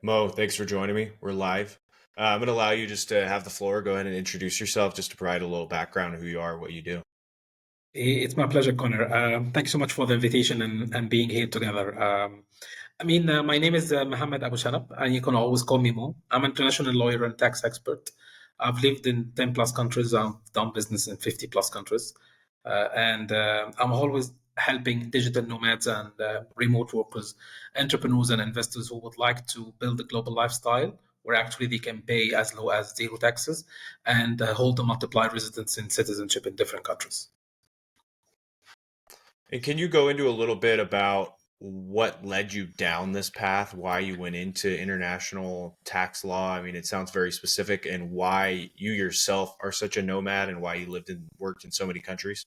Mo, thanks for joining me. We're live. I'm going to allow you just to have the floor. Go ahead and introduce yourself just to provide a little background of who you are, what you do. It's my pleasure, Connor. Thank you so much for the invitation and being here together. My name is Mohamed Aboshanab, and you can always call me Mo. I'm an international lawyer and tax expert. I've lived in 10 plus countries. I've done business in 50 plus countries. And I'm always helping digital nomads and remote workers, entrepreneurs, and investors who would like to build a global lifestyle where actually they can pay as low as zero taxes and hold a multiplied residence in citizenship in different countries. And can you go into a little bit about what led you down this path, why you went into international tax law? I mean, it sounds very specific, and why you yourself are such a nomad and why you lived and worked in so many countries.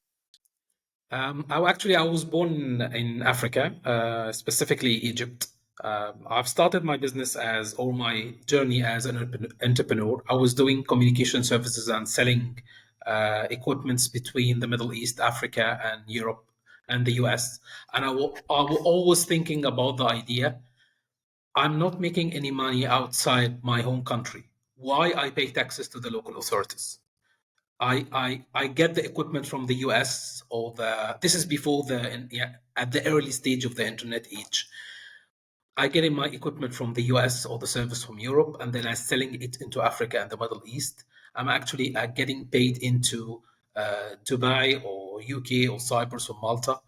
I was born in Africa, specifically Egypt. I've started my business or my journey as an entrepreneur. I was doing communication services and selling equipments between the Middle East, Africa, and Europe and the US. And I was always thinking about the idea I'm not making any money outside my home country. Why I pay taxes to the local authorities? I get the equipment from the US or this is before yeah, at the early stage of the internet age. I get in my equipment from the US or the service from Europe, and then I'm selling it into Africa and the Middle East. I'm actually getting paid into Dubai or UK or Cyprus or Malta.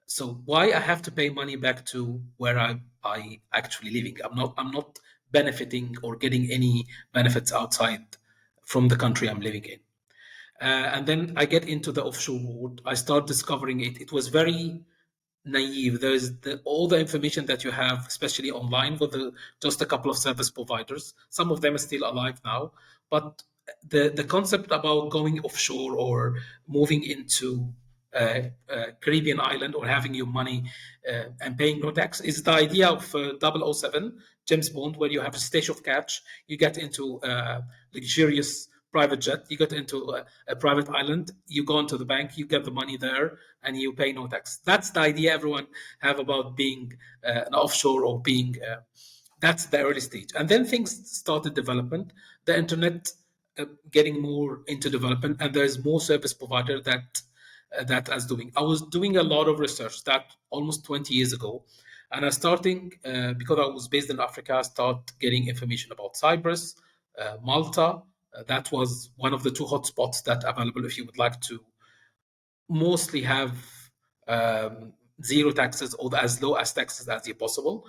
So why I have to pay money back to where I actually living? I'm not benefiting or getting any benefits outside from the country I'm living in. And then I get into the offshore world. I start discovering it. It was very naive. There's all the information that you have, especially online, with just a couple of service providers. Some of them are still alive now, but the concept about going offshore or moving into Caribbean island or having your money and paying no tax is the idea of Double O 007, James Bond, where you have a stash of cash, you get into luxurious private jet, you get into a private island, you go into the bank, you get the money there, and you pay no tax. That's the idea everyone have about being an offshore or being. That's the early stage, and then things started development. The internet getting more into development, and there's more service provider that I was doing. I was doing a lot of research that almost 20 years ago, and I starting because I was based in Africa. I start getting information about Cyprus, Malta. That was one of the two hotspots that available if you would like to mostly have zero taxes or as low as taxes as possible.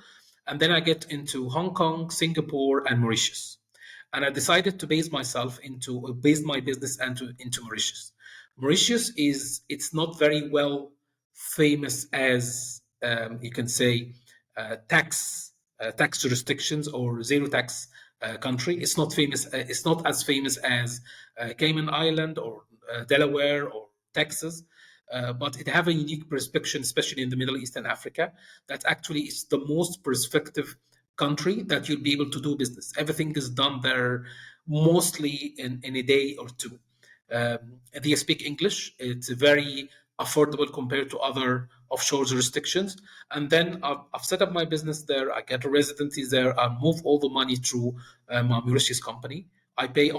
And then I get into Hong Kong, Singapore, and Mauritius. And I decided to base my business into Mauritius. Mauritius it's not very well famous as you can say tax jurisdictions or zero tax country. It's not famous. It's not as famous as Cayman Island or Delaware or Texas, but it have a unique perspective, especially in the Middle East and Africa. That actually is the most perspective country that you'll be able to do business. Everything is done there mostly in a day or two. They speak English. It's very affordable compared to other offshore jurisdictions. And then I've set up my business there. I get a residency there. I move all the money through my Mauritius company. I pay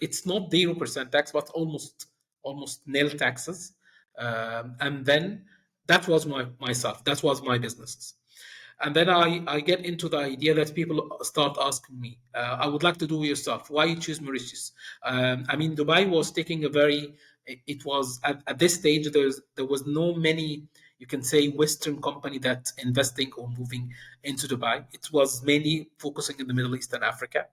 it's not 0% tax, but almost nil taxes. And then that was myself. That was my business. And then I get into the idea that people start asking me, I would like to do yourself. Why you choose Mauritius? Dubai was taking it was at this stage, there was no many, you can say, Western company that investing or moving into Dubai. It was mainly focusing in the Middle East and Africa.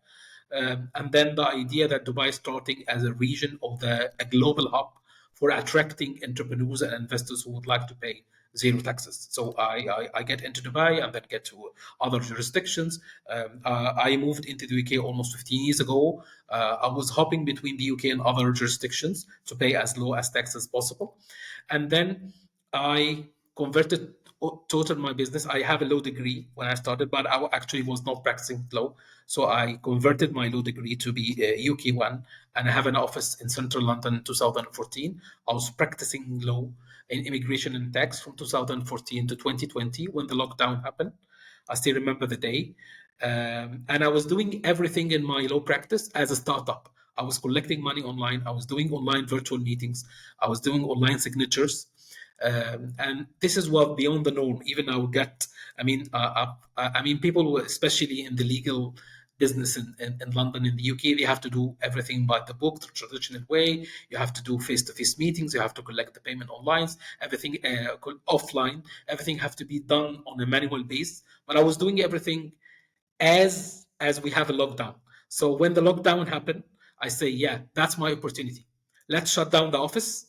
And then the idea that Dubai is starting as a region of a global hub for attracting entrepreneurs and investors who would like to pay zero taxes. So I get into Dubai and then get to other jurisdictions. I moved into the UK almost 15 years ago. I was hopping between the UK and other jurisdictions to pay as low as tax as possible. And then I converted total my business. I have a law degree when I started, but I actually was not practicing law. So I converted my law degree to be a UK one, and I have an office in central London in 2014. I was practicing law in immigration and tax from 2014 to 2020 when the lockdown happened. I still remember the day. And I was doing everything in my law practice as a startup. I was collecting money online. I was doing online virtual meetings. I was doing online signatures. And this is what beyond the norm. Even I would get. I mean, people, especially in the legal business in London, in the UK, they have to do everything by the book, the traditional way. You have to do face-to-face meetings. You have to collect the payment online. Everything offline. Everything have to be done on a manual base. But I was doing everything as we have a lockdown. So when the lockdown happened, I say, yeah, that's my opportunity. Let's shut down the office.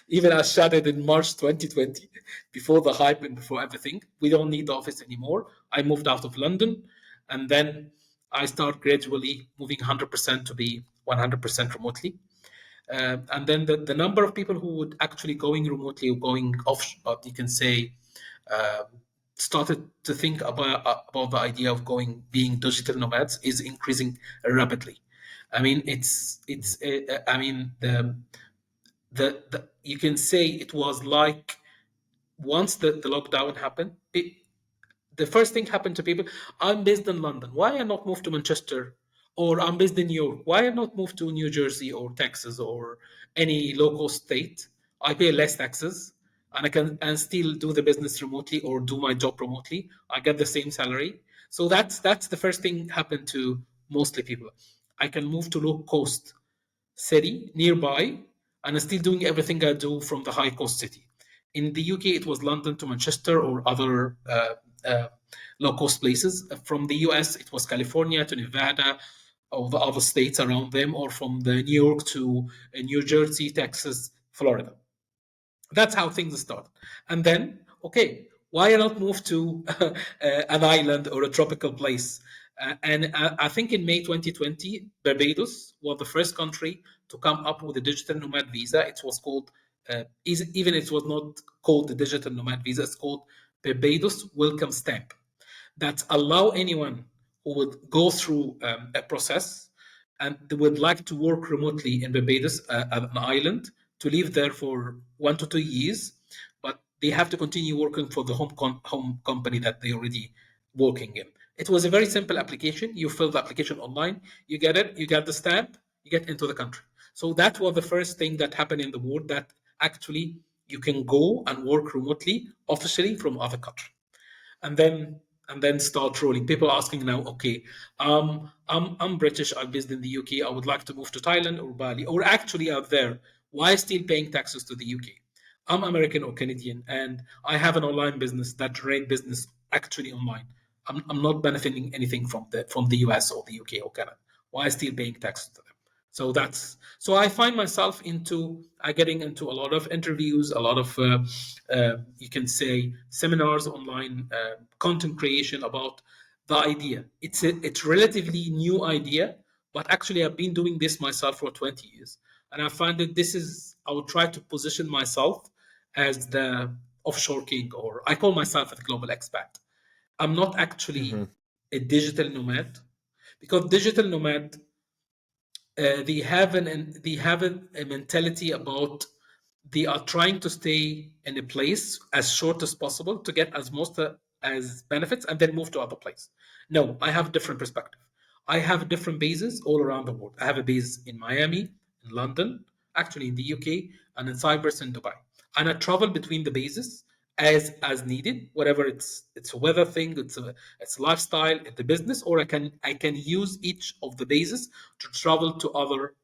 Even I shut it in March 2020, before the hype and before everything. We don't need the office anymore. I moved out of London, and then I start gradually moving 100% to be 100% remotely. And then the number of people who would actually going remotely or going off, you can say, uh, started to think about the idea of going being digital nomads is increasing rapidly. I mean, I mean, the you can say it was like once the lockdown happened, the first thing happened to people. I'm based in London. Why I not move to Manchester? Or I'm based in New York. Why I not move to New Jersey or Texas or any local state? I pay less taxes and I can and still do the business remotely or do my job remotely. I get the same salary. So that's the first thing happened to mostly people. I can move to low cost city nearby and still doing everything I do from the high cost city. In the UK, it was London to Manchester or other uh, low cost places. From the US, it was California to Nevada or the other states around them, or from the New York to New Jersey, Texas, Florida. That's how things start. And then, okay, why not move to an island or a tropical place? I think in May 2020, Barbados was the first country to come up with a digital nomad visa. It was called, even it was not called the digital nomad visa, it's called Barbados Welcome Stamp, that allow anyone who would go through a process and they would like to work remotely in Barbados, an island, to live there for 1 to 2 years, but they have to continue working for the home company that they already working in. It was a very simple application. You fill the application online, you get it, you get the stamp, you get into the country. So that was the first thing that happened in the world, that actually you can go and work remotely officially from other country. and then and then start rolling. People asking now, okay, I'm British, I'm based in the UK, I would like to move to Thailand or Bali, or actually out there, why still paying taxes to the UK? I'm American or Canadian, and I have an online business that ran business actually online. I'm not benefiting anything from the US or the UK or Canada. Why still paying taxes to them? So I find myself into I getting into a lot of interviews, a lot of you can say seminars online, content creation about the idea. It's relatively new idea, but actually I've been doing this myself for 20 years, and I find that this is I would try to position myself as the offshore king, or I call myself a global expat. I'm not Hmm. actually a digital nomad, because digital nomad, they have a mentality about they are trying to stay in a place as short as possible to get as most as benefits and then move to other place. No, I have a different perspective. I have different bases all around the world. I have a base in Miami, in London, actually in the UK, and in Cyprus and Dubai. And I travel between the bases as needed, whatever it's a weather thing, it's a lifestyle, it's a business, or I can use each of the bases to travel to other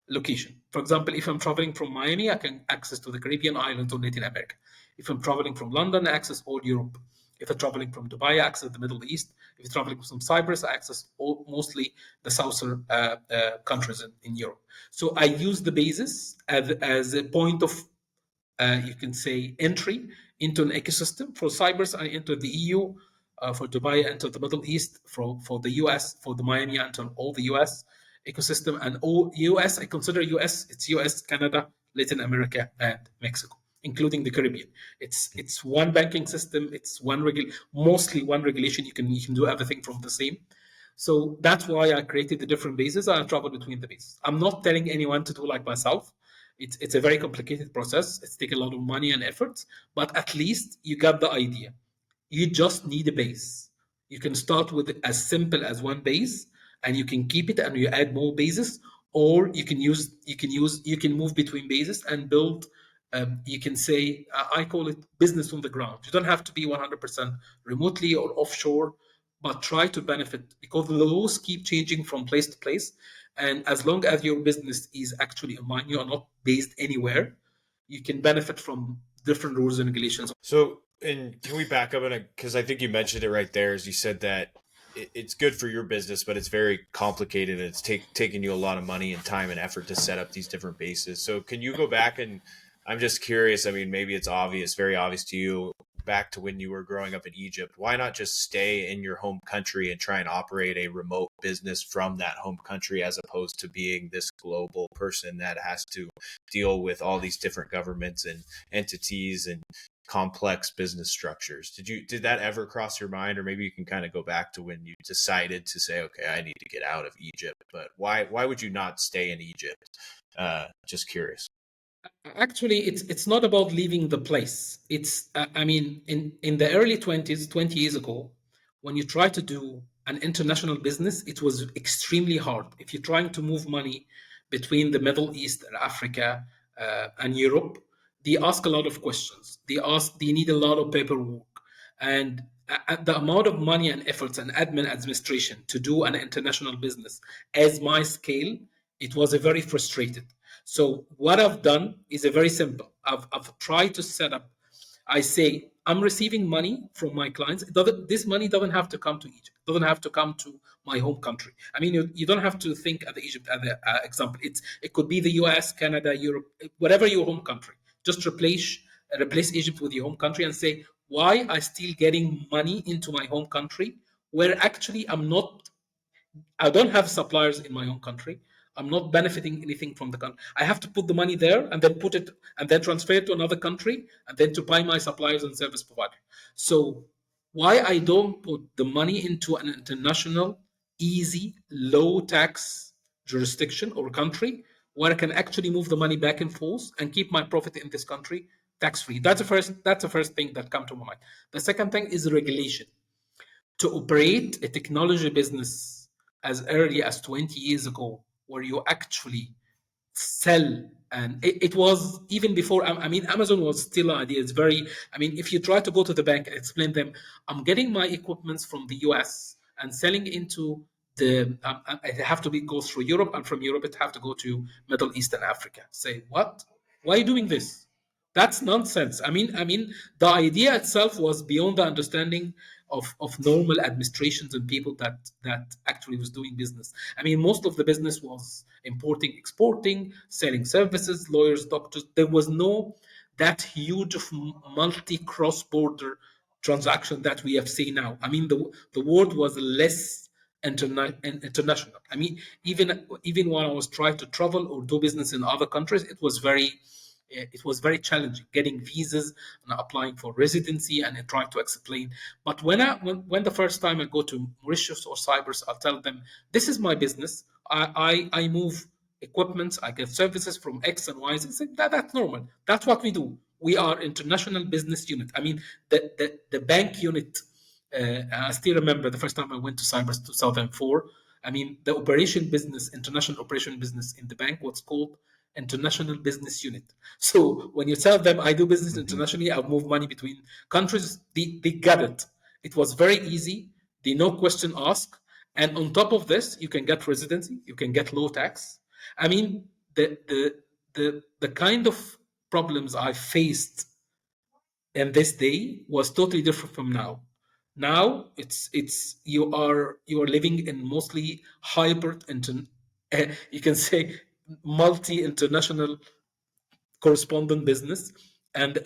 location. For example, if I'm traveling from Miami, I can access to the Caribbean islands or Latin America. If I'm traveling from London, I access all Europe. If I'm traveling from Dubai, I access the Middle East. If I'm traveling from Cyprus, I access mostly the southern countries in Europe. So I use the basis as a point of you can say entry into an ecosystem. For Cyprus, I enter the EU. For Dubai, I enter the Middle East. For the US, for the Miami, I enter all the US ecosystem. And all US, I consider US, it's US, Canada, Latin America, and Mexico, including the Caribbean. It's one banking system. It's mostly one regulation. You can do everything from the same. So that's why I created the different bases. I travel between the bases. I'm not telling anyone to do like myself. It's a very complicated process. It's take a lot of money and effort, but at least you got the idea. You just need a base. You can start with as simple as one base, and you can keep it and you add more bases, or you can move between bases and build. You can say, I call it business on the ground. You don't have to be 100% remotely or offshore, but try to benefit, because the laws keep changing from place to place. And as long as your business is actually a mine, you are not based anywhere, you can benefit from different rules and regulations. So, and can we back up because I think you mentioned it right there, as you said that it's good for your business, but it's very complicated and it's taking you a lot of money and time and effort to set up these different bases. So, can you go back and I'm just curious. I mean, maybe it's obvious, very obvious to you, back to when you were growing up in Egypt. Why not just stay in your home country and try and operate a remote business from that home country as opposed to being this global person that has to deal with all these different governments and entities and complex business structures? Did that ever cross your mind? Or maybe you can kind of go back to when you decided to say, okay, I need to get out of Egypt. But why would you not stay in Egypt? Just curious. Actually, it's not about leaving the place. It's I mean, in the early 20s, 20 years ago, when you try to do an international business, it was extremely hard. If you're trying to move money between the Middle East and Africa and Europe, they ask a lot of questions. They need a lot of paperwork, and the amount of money and efforts and admin administration to do an international business as my scale, it was a very frustrated. So what I've done is a very simple. I've tried to set up. I say I'm receiving money from my clients. This money doesn't have to come to Egypt. It doesn't have to come to my home country. I mean, you don't have to think of Egypt as an example. It could be the U.S., Canada, Europe, whatever your home country. Just replace Egypt with your home country and say, why I still getting money into my home country where actually I don't have suppliers in my own country. I'm not benefiting anything from the country. I have to put the money there and then put it and then transfer it to another country and then to buy my suppliers and service provider. So why I don't put the money into an international, easy, low tax jurisdiction or country where I can actually move the money back and forth and keep my profit in this country tax free. That's the first thing that come to my mind. The second thing is regulation. To operate a technology business as early as 20 years ago, where you actually sell, and it was even before, I mean, Amazon was still an idea. It's very, I mean, if you try to go to the bank and explain them, I'm getting my equipments from the US and selling into it have to be go through Europe, and from Europe it have to go to Middle East and Africa. Say, what? Why are you doing this? That's nonsense. I mean, the idea itself was beyond the understanding of normal administrations and people that actually was doing business. I mean, most of the business was importing, exporting, selling services, lawyers, doctors. There was no that huge of multi cross border transaction that we have seen now. I mean, the world was less international. I mean, even when I was trying to travel or do business in other countries, it was very challenging getting visas and applying for residency and trying to explain. But when the first time I go to Mauritius or Cyprus, I'll tell them this is my business. I move equipment, I get services from X and Y. Z. Say, that's normal. That's what we do. We are international business unit. I mean, the bank unit. I still remember the first time I went to Cyprus, 2004. I mean, the operation business, international operation business in the bank, what's called international business unit. So when you tell them I do business Mm-hmm. internationally, I move money between countries, they got it. It was very easy. They no question asked. And on top of this, you can get residency, you can get low tax. I mean, the kind of problems I faced in this day was totally different from now. Now it's you are living in mostly hybrid you can say multi international correspondent business, and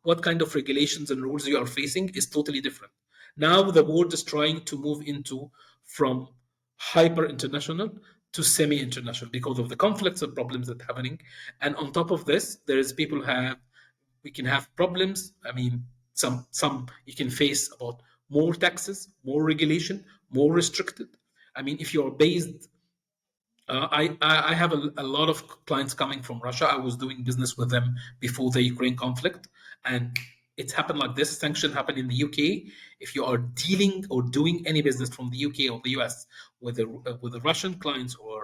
what kind of regulations and rules you are facing is totally different. Now the world is trying to move into from hyper international to semi international because of the conflicts and problems that are happening. And on top of this, there is people have we can have problems. I mean, some you can face about more taxes, more regulation, more restricted. I mean, if you're based I have a lot of clients coming from Russia. I was doing business with them before the Ukraine conflict, and it's happened like this. Sanction happened in the UK. If you are dealing or doing any business from the UK or the US with the Russian clients or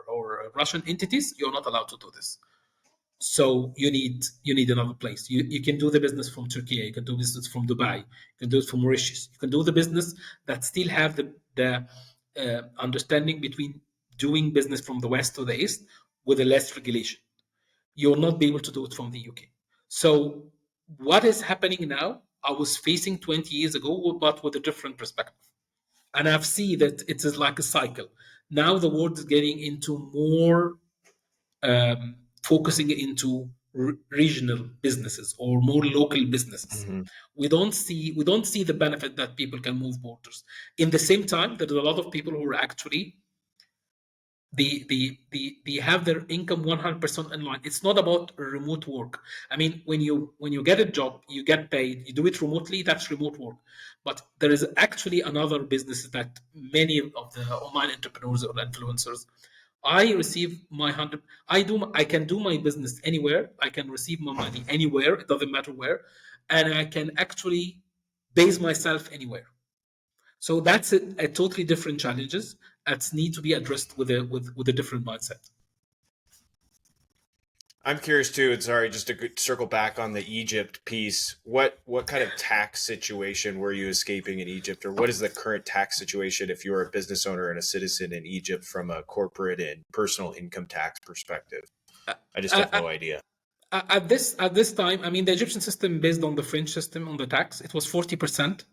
Russian entities, you're not allowed to do this. So you need another place. You can do the business from Turkey. You can do business from Dubai. You can do it from Mauritius. You can do the business that still have the understanding between doing business from the west to the east with a less regulation. You'll not be able to do it from the UK. So what is happening now? I was facing 20 years ago, but with a different perspective. And I've seen that it is like a cycle. Now the world is getting into more focusing into regional businesses or more local businesses. Hmm. We don't see the benefit that people can move borders. In the same time, there's a lot of people who are actually they have their income 100% online. It's not about remote work. I mean, when you get a job, you get paid, you do it remotely, that's remote work. But there is actually another business that many of the online entrepreneurs or influencers, I receive my 100. I can do my business anywhere. I can receive my money anywhere. It doesn't matter where, and I can actually base myself anywhere. So that's a totally different challenges that need to be addressed with a different mindset. I'm curious too. And sorry, just to circle back on the Egypt piece. What kind of tax situation were you escaping in Egypt, or what is the current tax situation if you're a business owner and a citizen in Egypt from a corporate and personal income tax perspective? I just have Uh, no idea. at this time, I mean, the Egyptian system based on the French system on the tax, it was 40%.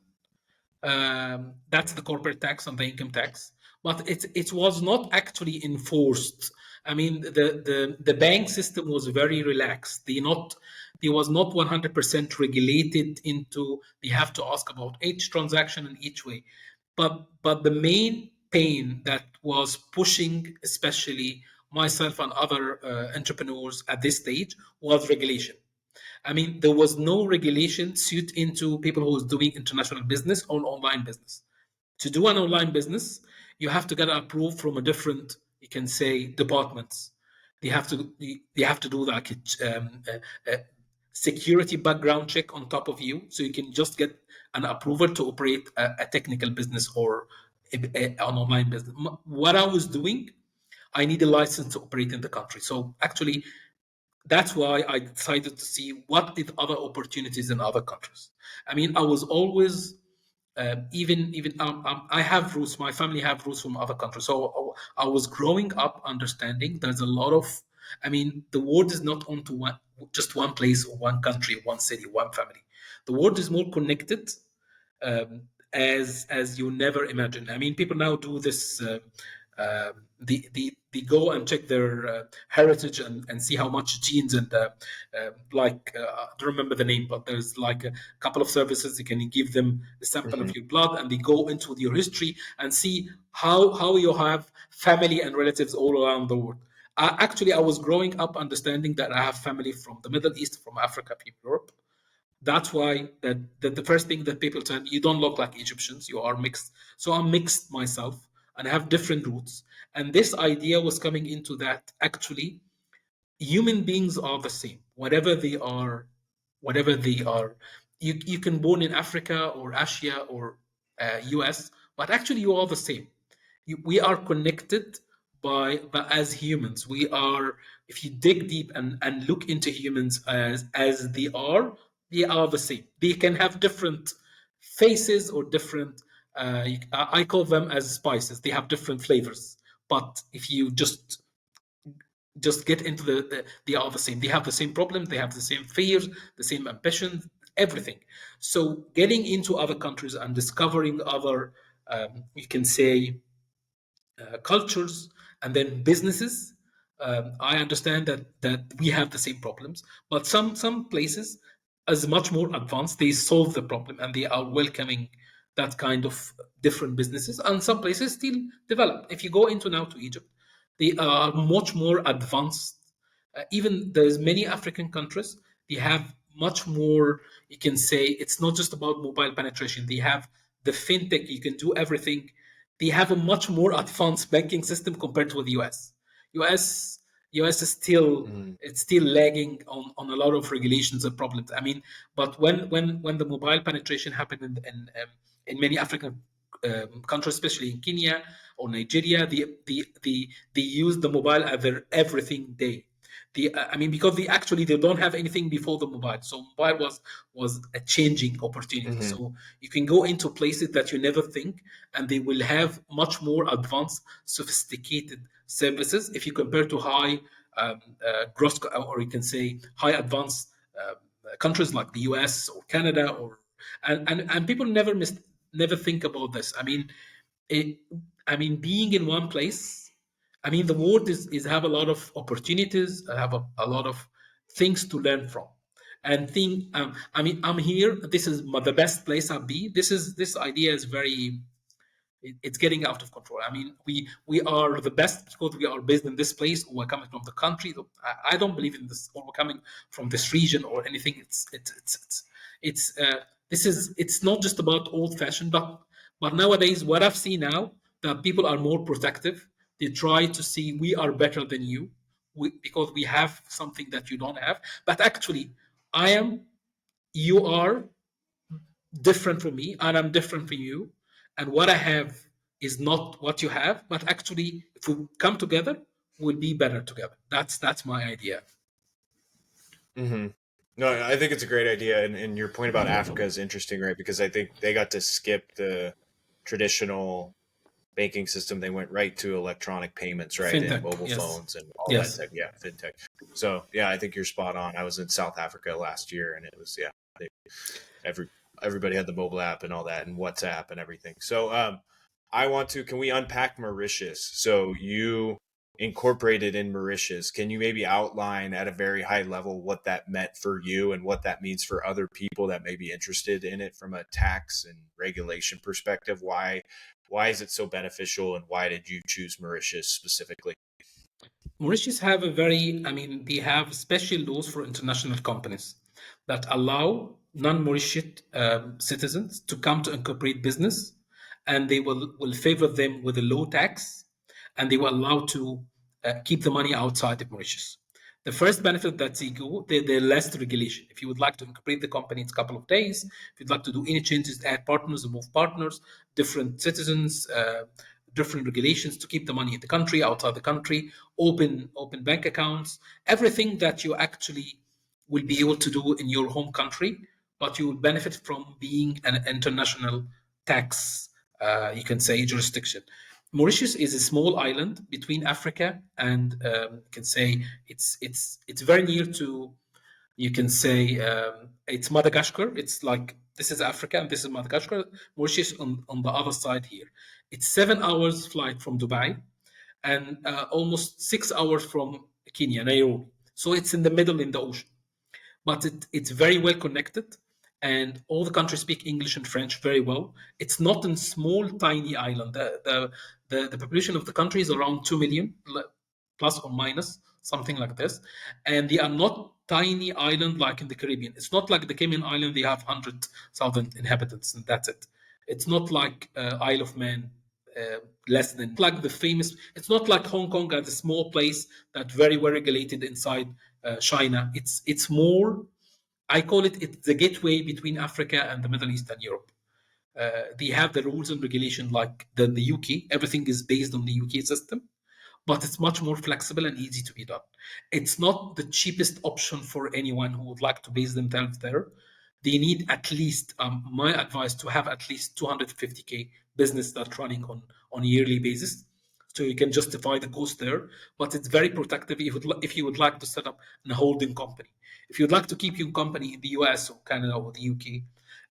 That's the corporate tax on the income tax, but it was not actually enforced. I mean, the bank system was very relaxed. They was not 100% regulated into. They have to ask about each transaction in each way, but the main pain that was pushing, especially myself and other entrepreneurs at this stage, was regulation. I mean, there was no regulation suit into people who was doing international business or online business. To do an online business, you have to get approved from a different, you can say, departments. They have to do like a security background check on top of you, so you can just get an approval to operate a technical business or an online business. What I was doing, I need a license to operate in the country. So actually, that's why I decided to see what is other opportunities in other countries. I mean, I was always even I have roots. My family have roots from other countries, so I was growing up understanding there's a lot of. I mean, the world is not onto just one place or one country, one city, one family. The world is more connected as you never imagine. I mean, people now do this. They go and check their heritage and see how much genes and I don't remember the name, but there's like a couple of services you can give them a sample Hmm. of your blood, and they go into your history and see how you have family and relatives all around the world. Actually, I was growing up understanding that I have family from the Middle East, from Africa, from Europe. That's why that the first thing that people tell me, you don't look like Egyptians, you are mixed. So I'm mixed myself and I have different roots. And this idea was coming into that actually human beings are the same, whatever they are. You can born in Africa or Asia or US, but actually you are the same. We are connected but as humans we are. If you dig deep and look into humans as they are the same. They can have different faces or different I call them as spices. They have different flavors, but if you just get into they are the same. They have the same problems, they have the same fears, the same ambitions, everything. So getting into other countries and discovering other you can say cultures and then businesses. I understand that we have the same problems, but some places as much more advanced. They solve the problem and they are welcoming that kind of different businesses. And some places still develop. If you go into now to Egypt, they are much more advanced. Even there's many African countries. They have much more. You can say it's not just about mobile penetration. They have the fintech. You can do everything. They have a much more advanced banking system compared to the US. US, US is still Mhm. it's still lagging on a lot of regulations and problems. I mean, but when the mobile penetration happened in many African countries, especially in Kenya or Nigeria, they use the mobile as their everything day. I mean, because they don't have anything before the mobile, so mobile was a changing opportunity. Mhm. So you can go into places that you never think, and they will have much more advanced, sophisticated services if you compare to high gross, or you can say high advanced countries like the US or Canada, or and people never think about this. It, being in one place. I mean, the world is have a lot of opportunities, have a lot of things to learn from, and think. I'm here. This is the best place I'll be. This idea is very, it's getting out of control. I mean, we are the best because we are based in this place, or we're coming from the country. I don't believe in this, or we're coming from this region or anything. It's not just about old fashioned, but nowadays what I've seen now, that people are more protective. They try to see we are better than you, because we have something that you don't have. But actually, I am, you are different from me, and I'm different from you, and what I have is not what you have. But actually, if we come together, we'll be better together. That's my idea. Hmm. No, I think it's a great idea, and your point about Africa is interesting, right? Because I think they got to skip the traditional banking system. They went right to electronic payments, right, and Fintech, mobile yes, phones and all that yes. tech. Yeah, fintech. So yeah, I think you're spot on. I was in South Africa last year, and it was they, every everybody had the mobile app and all that, and WhatsApp and everything. So I want to. Can we unpack Mauritius? So you incorporated in Mauritius. Can you maybe outline at a very high level what that meant for you and what that means for other people that may be interested in it from a tax and regulation perspective? Why is it so beneficial, and why did you choose Mauritius specifically? Mauritius have a very, they have special laws for international companies that allow non-Mauritian citizens to come to incorporate business, and they will favor them with a low tax, and they will allow to keep the money outside of Mauritius. The first benefit that they go, they're less regulation. If you would like to incorporate the company, it's a couple of days. If you'd like to do any changes, add partners, remove partners, different citizens, different regulations to keep the money in the country, outside the country, open bank accounts, everything that you actually will be able to do in your home country, but you will benefit from being an international tax, you can say, jurisdiction. Mauritius is a small island between Africa and, you can say, it's very near to, you can say, it's Madagascar. It's like, this is Africa and this is Madagascar. Mauritius on the other side here. It's 7 hours flight from Dubai, and almost 6 hours from Kenya, Nairobi. So it's in the middle in the ocean, but it's very well connected, and all the countries speak English and French very well. It's not a small, tiny island. The population of the country is around 2 million, plus or minus, something like this. And they are not tiny island like in the Caribbean. It's not like the Cayman Island, they have 100,000 inhabitants, and that's it. It's not like Isle of Man, less than like the famous. It's not like Hong Kong, as a small place that very well regulated inside China. It's more. I call it's the gateway between Africa and the Middle East and Europe. They have the rules and regulation like the UK. Everything is based on the UK system, but it's much more flexible and easy to be done. It's not the cheapest option for anyone who would like to base themselves there. They need at least, my advice, to have at least 250K business that's running on a yearly basis, so you can justify the cost there. But it's very protective if you would like to set up a holding company. If you'd like to keep your company in the US or Canada or the UK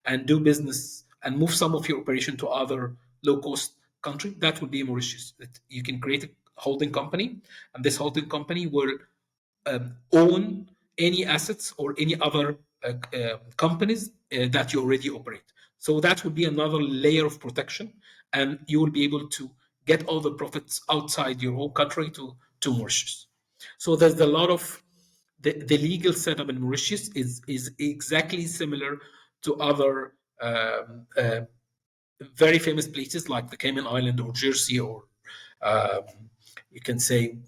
and do business and move some of your operation to other low cost country, that would be Mauritius. You can create a holding company, and this holding company will own any assets or any other companies that you already operate. So that would be another layer of protection, and you will be able to get all the profits outside your home country to Mauritius. So there's a lot of the legal setup in Mauritius is exactly similar to other very famous places like the Cayman Island or Jersey or um, you can say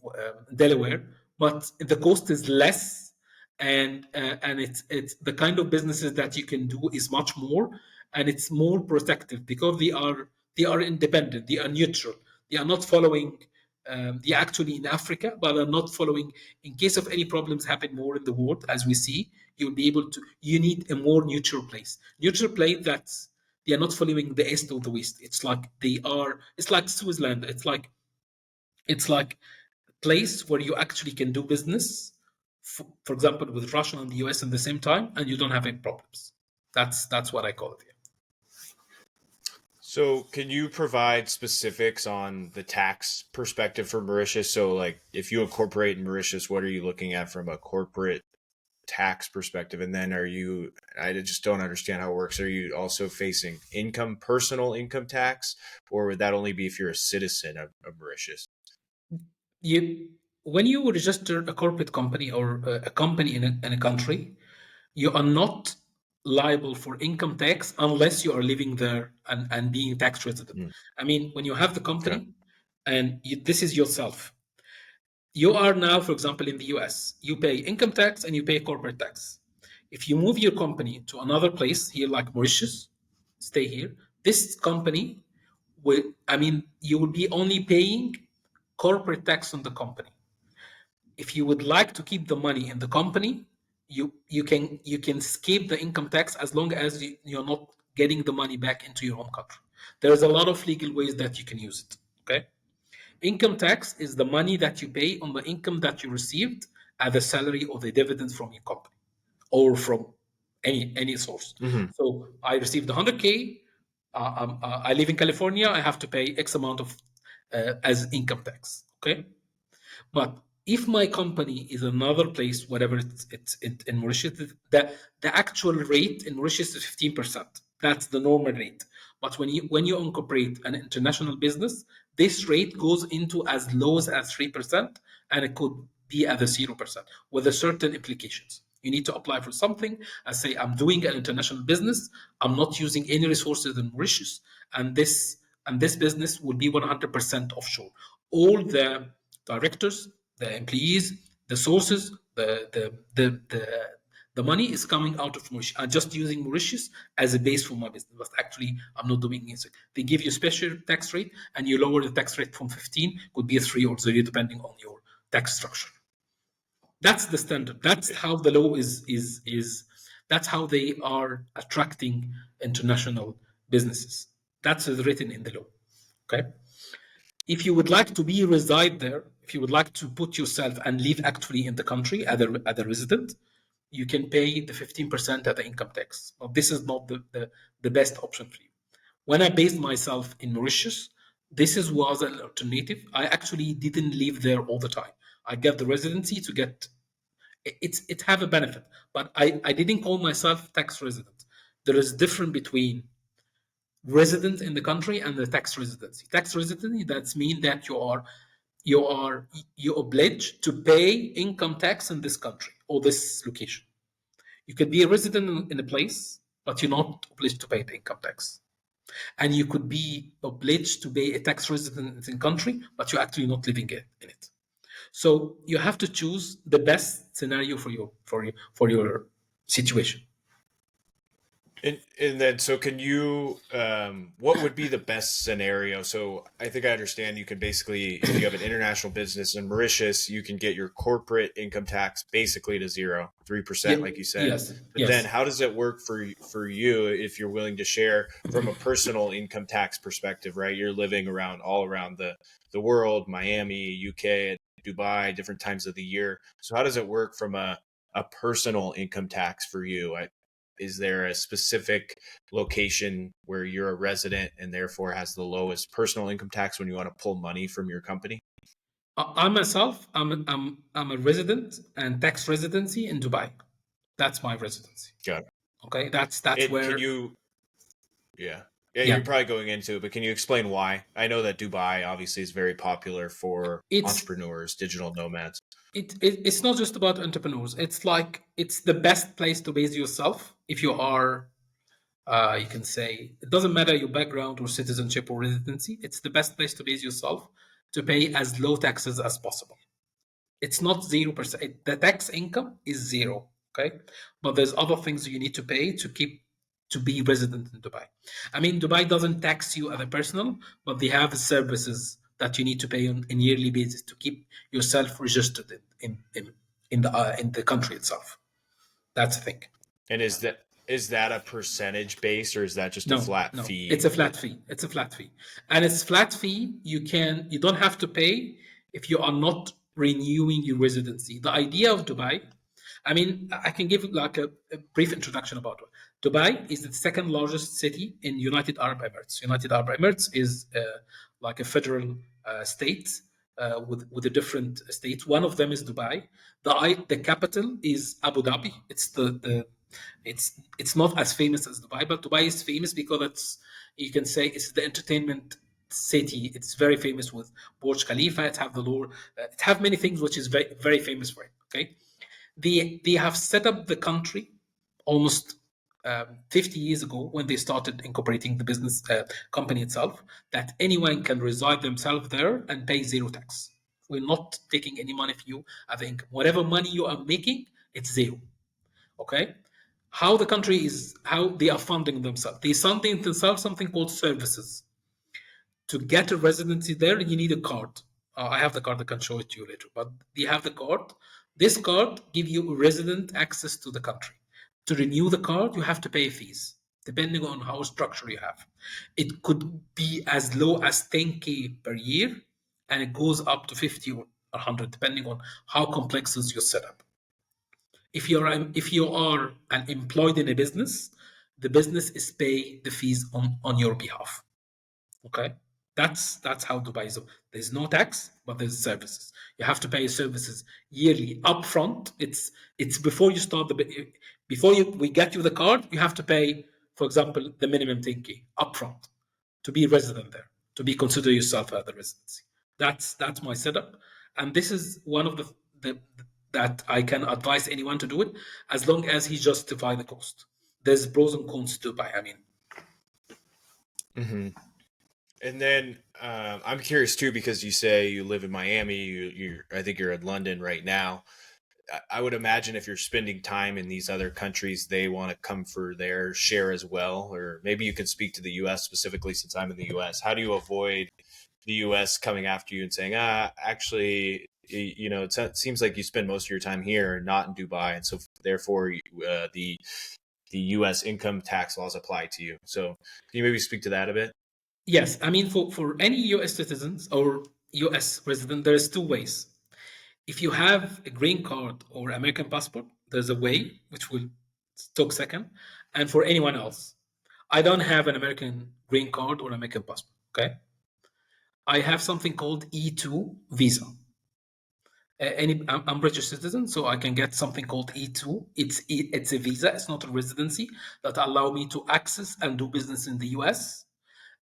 Delaware, but the cost is less, and it's the kind of businesses that you can do is much more, and it's more protective because they are independent, they are neutral, they are not following. They are actually in Africa, but are not following. In case of any problems happen more in the world, as we see, you'll be able to. You need a more neutral place. Neutral place that's they are not following the east or the west. It's like they are. It's like Switzerland. It's like a place where you actually can do business, for example, with Russia and the US at the same time, and you don't have any problems. That's what I call it. So, can you provide specifics on the tax perspective for Mauritius? So, like, if you incorporate in Mauritius, what are you looking at from a corporate tax perspective? And then I just don't understand how it works. Are you also facing personal income tax, or would that only be if you're a citizen of Mauritius? You When you register a corporate company or a company in a country, you are not liable for income tax unless you are living there and being tax resident. Mm, I mean, when you have the okay. company and this is yourself, you are now, for example, in the US, you pay income tax and you pay corporate tax. If you move your company to another place here, like Mauritius, stay here, this company you will be only paying corporate tax on the company. If you would like to keep the money in the company, you can skip the income tax as long as you're not getting the money back into your home country. There's a lot of legal ways that you can use it. Okay. Income tax is the money that you pay on the income that you received as a salary or the dividends from your company or from any source. Hmm. So I received 100K. I live in California. I have to pay X amount of as income tax. Okay. But if my company is another place, whatever it's in Mauritius, the actual rate in Mauritius is 15%. That's the normal rate. But when you incorporate an international business, this rate goes into as low as 3%, and it could be at the 0% with a certain implications. You need to apply for something. I say I'm doing an international business. I'm not using any resources in Mauritius, and this business will be 100% offshore. All the directors, the employees, the sources, the money is coming out of Mauritius. I'm just using Mauritius as a base for my business, but actually I'm not doing it. They give you a special tax rate, and you lower the tax rate from 15, could be a 3 or 0, depending on your tax structure. That's the standard. That's how the law is. That's how they are attracting international businesses. That's written in the law. Okay. If you would like to be reside there, if you would like to put yourself and live actually in the country as a resident, you can pay the 15% of the income tax. But this is not the best option for you. When I based myself in Mauritius, was an alternative. I actually didn't live there all the time. I get the residency to get it have a benefit, but I didn't call myself tax resident. There is difference between resident in the country and the tax residency. Tax residency, that's mean that you're obliged to pay income tax in this country or this location. You could be a resident in a place, but you're not obliged to pay the income tax. And you could be obliged to pay a tax resident in country, but you're actually not living in it. So you have to choose the best scenario for your situation. And then, so can you, what would be the best scenario? So I think I understand you can basically, if you have an international business in Mauritius, you can get your corporate income tax basically to 0, 3%, like you said. Yes. But then how does it work for you if you're willing to share from a personal income tax perspective, right? You're living all around the world, Miami, UK, Dubai, different times of the year. So how does it work from a personal income tax for you? Is there a specific location where you're a resident and therefore has the lowest personal income tax when you want to pull money from your company? I myself, I'm a resident and tax residency in Dubai. That's my residency. Got it. Okay, that's And can where. you, yeah. Yeah, Yeah, you're probably going into it, but can you explain why? I know that Dubai obviously is very popular for it's entrepreneurs, digital nomads. it's not just about entrepreneurs. It's like it's the best place to base yourself if you are. You can say it doesn't matter your background or citizenship or residency. It's the best place to base yourself to pay as low taxes as possible. It's not 0%. The tax income is zero. Okay, but there's other things you need to pay to be resident in Dubai. I mean, Dubai doesn't tax you as a personal, but they have services that you need to pay on a yearly basis to keep yourself registered in the country itself. That's the thing. And is that a percentage base or is that just a No, flat no, it's a fee? flat fee. It's a flat fee, and it's flat fee. You don't have to pay if you are not renewing your residency. The idea of Dubai, I mean, I can give like a brief introduction about it. Dubai is the second largest city in United Arab Emirates. United Arab Emirates is like a federal state with a different states. One of them is Dubai. The capital is Abu Dhabi. It's not as famous as Dubai, but Dubai is famous because you can say it's the entertainment city. It's very famous with Burj Khalifa. It have many things which is very very famous for it. Okay, they have set up the country almost 50 years ago when they started incorporating the business company itself, that anyone can reside themselves there and pay zero tax. We're not taking any money from you as income. Whatever money you are making, it's zero. Okay, how they are funding themselves. They funding themselves something called services. To get a residency there, you need a card. I have the card. I can show it to you later. But you have the card. This card gives you resident access to the country. To renew the card, you have to pay fees, depending on how structured you have. It could be as low as 10K per year, and it goes up to 50 or 100, depending on how complex is your setup. If you are an employed in a business, the business is pay the fees on your behalf. Okay, that's how Dubai is. There's no tax, but there's services. You have to pay services yearly upfront. It's before you start we get you the card. You have to pay, for example, the minimum 10K upfront to be resident there, to be consider yourself as a residency. That's my setup, and this is one of the that I can advise anyone to do it as long as he justify the cost. There's pros and cons to Dubai. I mean, Hmm. And then I'm curious too because you say you live in Miami. I think you're in London right now. I would imagine if you're spending time in these other countries, they want to come for their share as well. Or maybe you can speak to the U.S. specifically, since I'm in the U.S. How do you avoid the U.S. coming after you and saying, actually, it seems like you spend most of your time here and not in Dubai, and so therefore the U.S. income tax laws apply to you. So can you maybe speak to that a bit? yes, I mean for any U.S. citizens or U.S. resident, there's two ways. If you have a green card or American passport, there's a way which will talk second. And for anyone else, I don't have an American green card or American passport. Okay, I have something called E2 visa. I'm British citizen, so I can get something called E2. It's a visa. It's not a residency that allow me to access and do business in the US.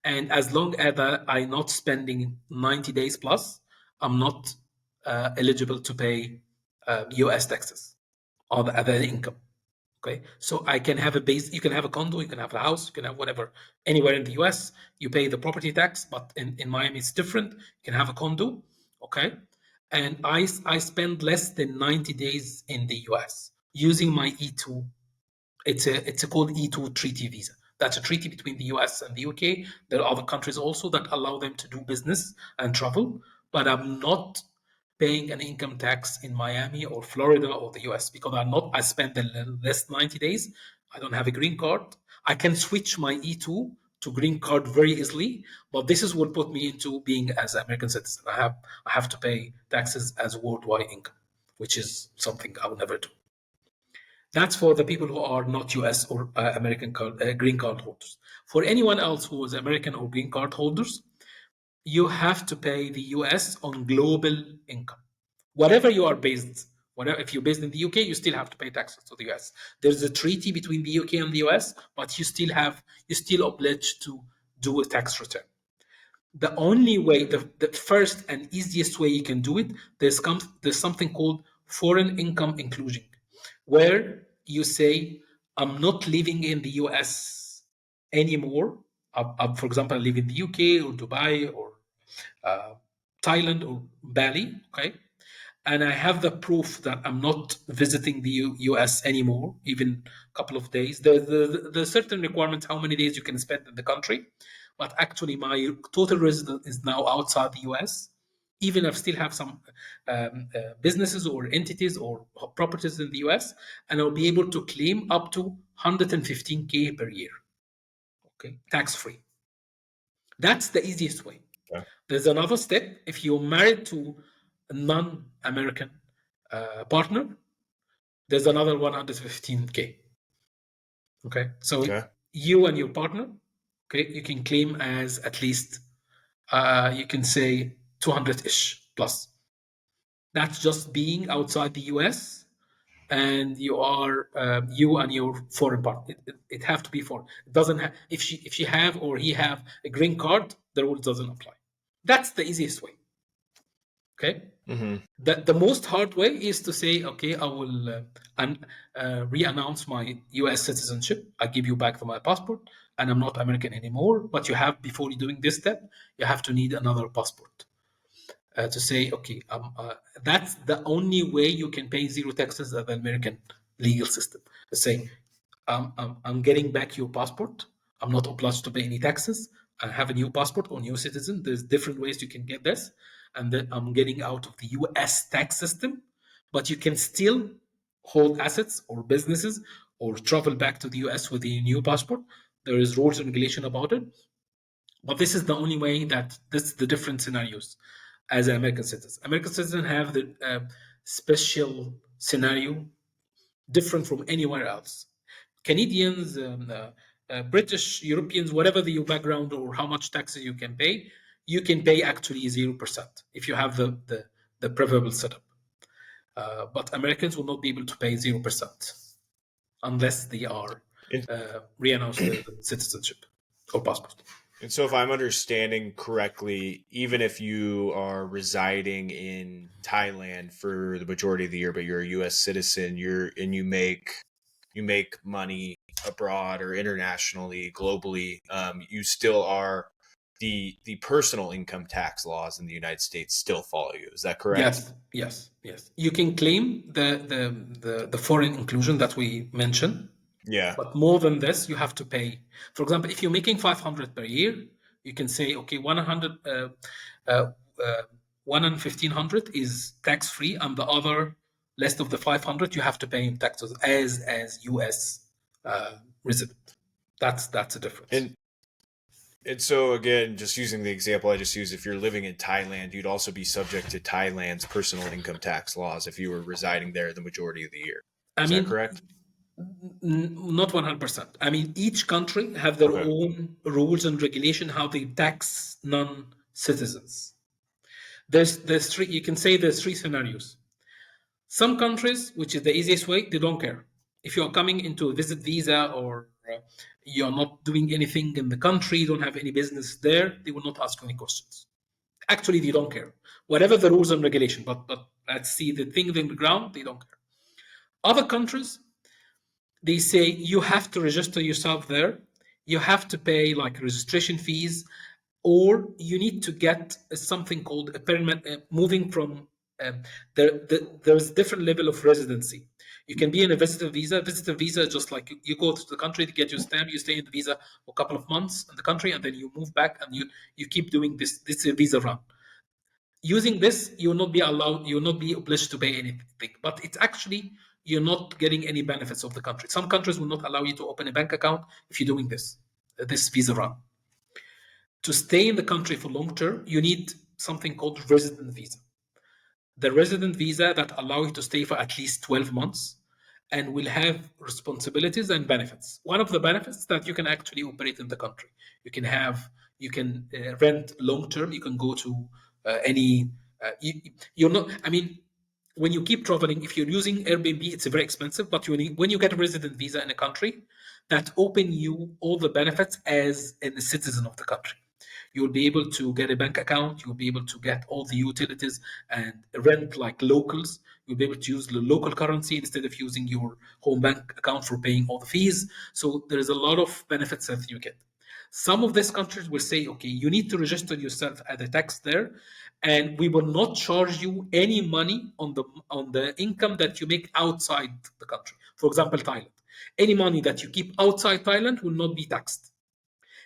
And as long as I'm not spending 90 days plus, I'm not eligible to pay US taxes on the other income. Okay, so I can have a base. You can have a condo, you can have a house, you can have whatever anywhere in the US. You pay the property tax, but in Miami it's different. You can have a condo, okay, and I spend less than 90 days in the US using my E2. It's a called E2 treaty visa. That's a treaty between the US and the UK. There are other countries also that allow them to do business and travel, but I'm not paying an income tax in Miami or Florida or the US because I spent the last 90 days. I don't have a green card. I can switch my E2 to green card very easily, but this is what put me into being as an American citizen. I have to pay taxes as worldwide income, which is something I would never do. That's for the people who are not US or American green card holders. For anyone else who is American or green card holders, you have to pay the US on global income. Whatever you are based, whatever if you're based in the UK, you still have to pay taxes to the US. There's a treaty between the UK and the US, but you still obliged to do a tax return. The only way, the first and easiest way you can do it, there's something called foreign income inclusion, where you say, I'm not living in the US anymore. For example, I live in the UK or Dubai or uh, Thailand or Bali, okay? and I have the proof that I'm not visiting the US anymore, even a couple of days. There's certain requirements how many days you can spend in the country, but actually my total residence is now outside the US. Even if I still have some businesses or entities or properties in the US, and I'll be able to claim up to 115K per year, okay, tax free. That's the easiest way. Okay. There's another step. If you're married to a non-American partner, there's another 115K. Okay, so Okay. you and your partner, okay, you can claim as at least you can say 200-ish plus. That's just being outside the US, and you are you and your foreign partner. It have to be foreign. It doesn't have if she have or he have a green card, the rule doesn't apply. That's the easiest way. Okay. Mm-hmm. The most hard way is to say, okay, I will re-announce my U.S. citizenship. I give you back my passport, and I'm not American anymore. But you have, before you doing this step, you have to need another passport to say, okay, that's the only way you can pay zero taxes of the American legal system. To say, I'm getting back your passport. I'm not obliged to pay any taxes. I have a new passport or new citizen. There's different ways you can get this. And then I'm getting out of the US tax system, but you can still hold assets or businesses or travel back to the US with a new passport. There is rules and regulation about it. But this is the only way that this is the different scenarios as an American citizen. American citizens have the special scenario different from anywhere else. Canadians, British, Europeans, whatever your background or how much taxes you can pay actually 0% if you have the preferable setup. But Americans will not be able to pay 0% unless they are And, re-announced the citizenship or passport. and so, if I'm understanding correctly, even if you are residing in Thailand for the majority of the year, but you're a U.S. citizen, you make money abroad or internationally, globally, you still are the personal income tax laws in the United States still follow you. Is that correct? Yes. You can claim the foreign inclusion that we mentioned, Yeah. but more than this, you have to pay. For example, if you're making 500 per year, you can say, okay, 100, 1,500 is tax free, and the other less of the 500 you have to pay in taxes as U.S. Resident. That's a difference. And so again, just using the example I just used, if you're living in Thailand, you'd also be subject to Thailand's personal income tax laws if you were residing there the majority of the year. I Is that mean, correct? not 100%. I mean, each country have their Okay. own rules and regulation how they tax non-citizens. There's three. You can say there's three scenarios. Some countries, which is the easiest way, they don't care. If you're coming into a visit visa or you're not doing anything in the country, you don't have any business there, they will not ask you any questions. Actually, they don't care. Whatever the rules and regulation, but let's see the thing on the ground, they don't care. Other countries, they say you have to register yourself there, you have to pay like registration fees, or you need to get something called a permit moving from there's different level of residency. You can be in a visitor visa just like you go to the country to get your stamp, you stay in the visa for a couple of months in the country, and then you move back and you keep doing this visa run. Using this, you will not be allowed, you will not be obliged to pay anything, but it's actually you're not getting any benefits of the country. Some countries will not allow you to open a bank account if you're doing this visa run. To stay in the country for long term, you need something called resident visa. The resident visa that allow you to stay for at least 12 months and will have responsibilities and benefits. One of the benefits that you can actually operate in the country. You can rent long term. You can go to any. You're not. I mean, when you keep traveling, if you're using Airbnb, it's very expensive. But when you get a resident visa in a country, that open you all the benefits as a citizen of the country. You'll be able to get a bank account. You'll be able to get all the utilities and rent like locals. You'll be able to use the local currency instead of using your home bank account for paying all the fees. So there is a lot of benefits that you get. Some of these countries will say, okay, you need to register yourself as a tax there, and we will not charge you any money on the income that you make outside the country. For example, Thailand. Any money that you keep outside Thailand will not be taxed.